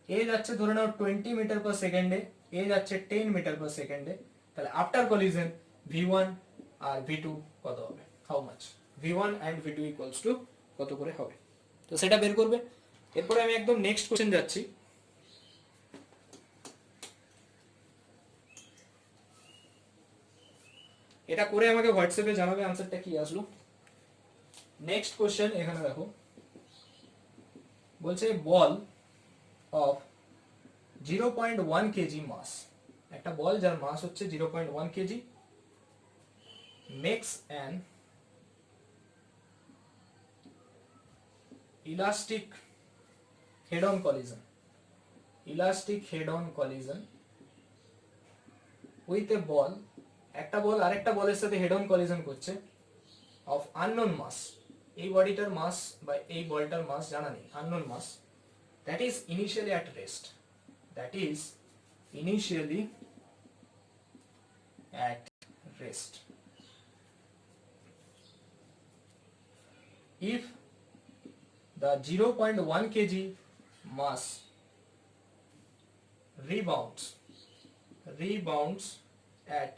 Speaker 1: এ যাচ্ছে ধরে নাও 20 মিটার পার সেকেন্ডে, এ যাচ্ছে 10 মিটার পার সেকেন্ডে, তাহলে আফটার কলিশন v1 আর v2 কত হবে, how much, v1 and v2 equals to কত করে হবে, তো সেটা বের করবে। এরপরে আমি একদম নেক্সট কোশ্চেন যাচ্ছি। এটা করে আমাকে হোয়াটসঅ্যাপে জানাবে আনসারটা কি আসলো। নেক্সট কোশ্চেন এখানে দেখো বলছে বল অফ 0.1 কেজি মাস, একটা বল যার মাস হচ্ছে 0.1 KG makes an elastic head on collision, elastic head on collision with a ball, একটা বল আরেকটা বলের সাথে হেড অন কলিশন করছে অফ আননোন মাস, এই বডিটার মাস বা এই বলটার মাস জানা নেই, unknown mass, that is initially at rest, that is initially at rest. If the 0.1 kg mass rebounds at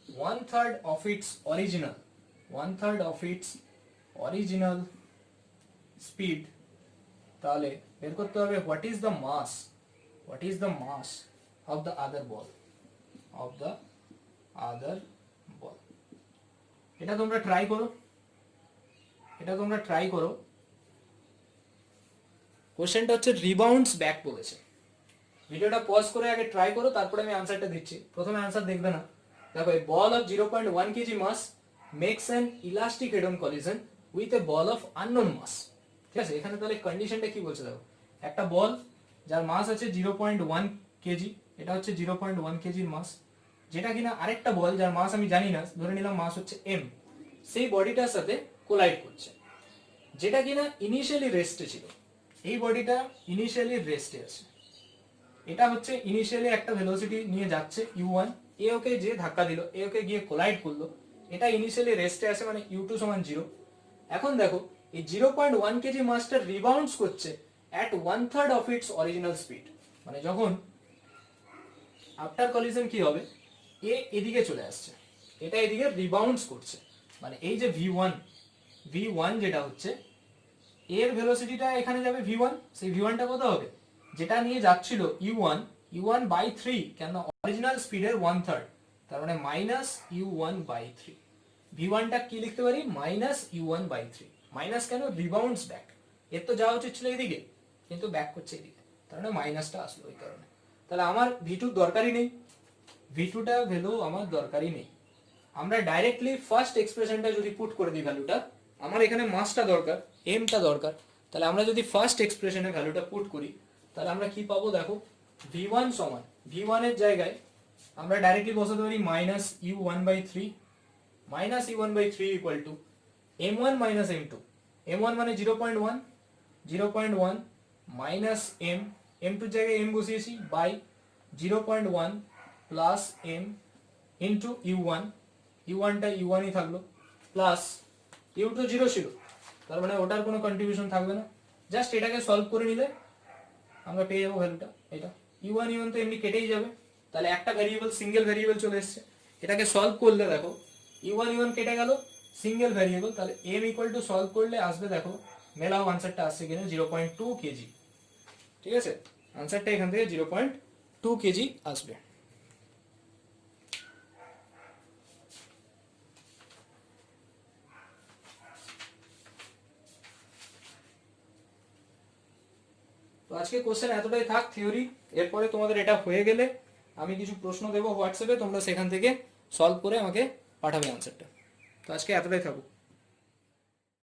Speaker 1: one third of its original speed, তাহলে বের করতে হবে what is the mass of the other ball. এটা তোমরা try করো। কোশ্চেনটা হচ্ছে রিবাউন্ডস back বলেছে। ভিডিওটা পজ করে আগে ট্রাই করো, তারপরে আমি আনসারটা দিচ্ছি। প্রথমে আনসার দেখবে না। দেখো, a ball of 0.1 kg mass makes an elastic head-on collision with a ball of unknown mass. ঠিক আছে, এখানে তাহলে কন্ডিশনটা কি বলছে দেখো, একটা বল যার মাস আছে 0.1 কেজি, এটা হচ্ছে 0.1 কেজির মাস, যেটা কিনা আরেকটা বল যার মাস আমি জানি না, ধরে নিলাম মাস হচ্ছে m, সেই বডিটার সাথে কোলাইড করছে, যেটা কিনা ইনিশিয়ালি রেস্টে ছিল। এই বডিটা ইনিশিয়ালি রেস্টে আছে, এটা হচ্ছে ইনিশিয়ালি একটা ভেলোসিটি নিয়ে যাচ্ছে u1, এ ওকে যে ধাক্কা দিল, এ ওকে গিয়ে কোলাইড করলো, এটা ইনিশিয়ালি রেস্টে আছে, মানে u2 সমান 0। এখন দেখো এই 0.1 কেজি মাসটা রিবাউন্ডস করছে at 1/3 of its original speed, মানে যখন আফটার কলিশন কি হবে, এ এদিকে চলে আসছে, এটা এদিকে রিবাউন্ডস করছে, মানে এই যে v1 যেটা হচ্ছে এর ভেলোসিটিটা এখানে যাবে v1, সেই v1টা কত হবে, যেটা নিয়ে যাচ্ছিল u1/3, কেন অরিজিনাল স্পিডের 1/3, তার মানে -u1/3। v1টা কি লিখতে পারি, -u1/3। মাইনাস কেন, রিবাউন্ডস ব্যাক, এর তো যাওয়া উচিত ছিল এদিকে, কিন্তু ব্যাক করছে এদিকে, তার মানে মাইনাসটা আসলো ওই কারণে। তাহলে আমার v2 দরকারই নেই, v2টা ভ্যালু আমার দরকারই নেই। আমরা ডাইরেক্টলি ফার্স্ট এক্সপ্রেশনটা যদি পুট করে দিই ভ্যালুটা, আমার এখানে মাসটা দরকার, এমটা দরকার, তাহলে আমরা যদি ফার্স্ট এক্সপ্রেশনে ভ্যালুটা পুট করি, তাহলে আমরা কি পাবো দেখো, v1 সমান, v1 এর জায়গায় আমরা ডাইরেক্টলি বসাতে পারি -u1/3, -u1/3 equal to m1 minus m2, m1 মানে 0.1 মাইনাস m2 এর জায়গায় m বসিয়েছি, বাই 0.1 প্লাস m ইন্টু u1টা u1ই থাকলো, প্লাস u2 0 ছিল, তার মানে ওটার কোনো কন্ট্রিবিউশন থাকবে না, জাস্ট এটাকে সলভ করে নিলে আমরা পেয়ে যাবো ভ্যালুটা, এটা u1 তো এমনি কেটেই যাবে, তাহলে একটা ভ্যারিয়েবল, সিঙ্গেল ভ্যারিয়েবল চলে এসছে, এটাকে সলভ করলে দেখো u1 কেটে গেল, সিঙ্গেল ভ্যারিয়েবল, তাহলে m ইকুয়াল টু সলভ করলে আসবে, দেখো মেলাও আনসারটা আসছে কিনা, 0.2 কেজি। ঠিক আছে, আনসারটা এখান থেকে 0.2 কেজি আসবে। তো আজকে কোশ্চেন এতটাই থাক থিওরি, এরপরে তোমাদের এটা হয়ে গেলে আমি কিছু প্রশ্ন দেবো হোয়াটসঅ্যাপে, তোমরা সেখান থেকে সলভ করে আমাকে পাঠাবে আনসারটা। তো আজকে এতটাই থাকুক।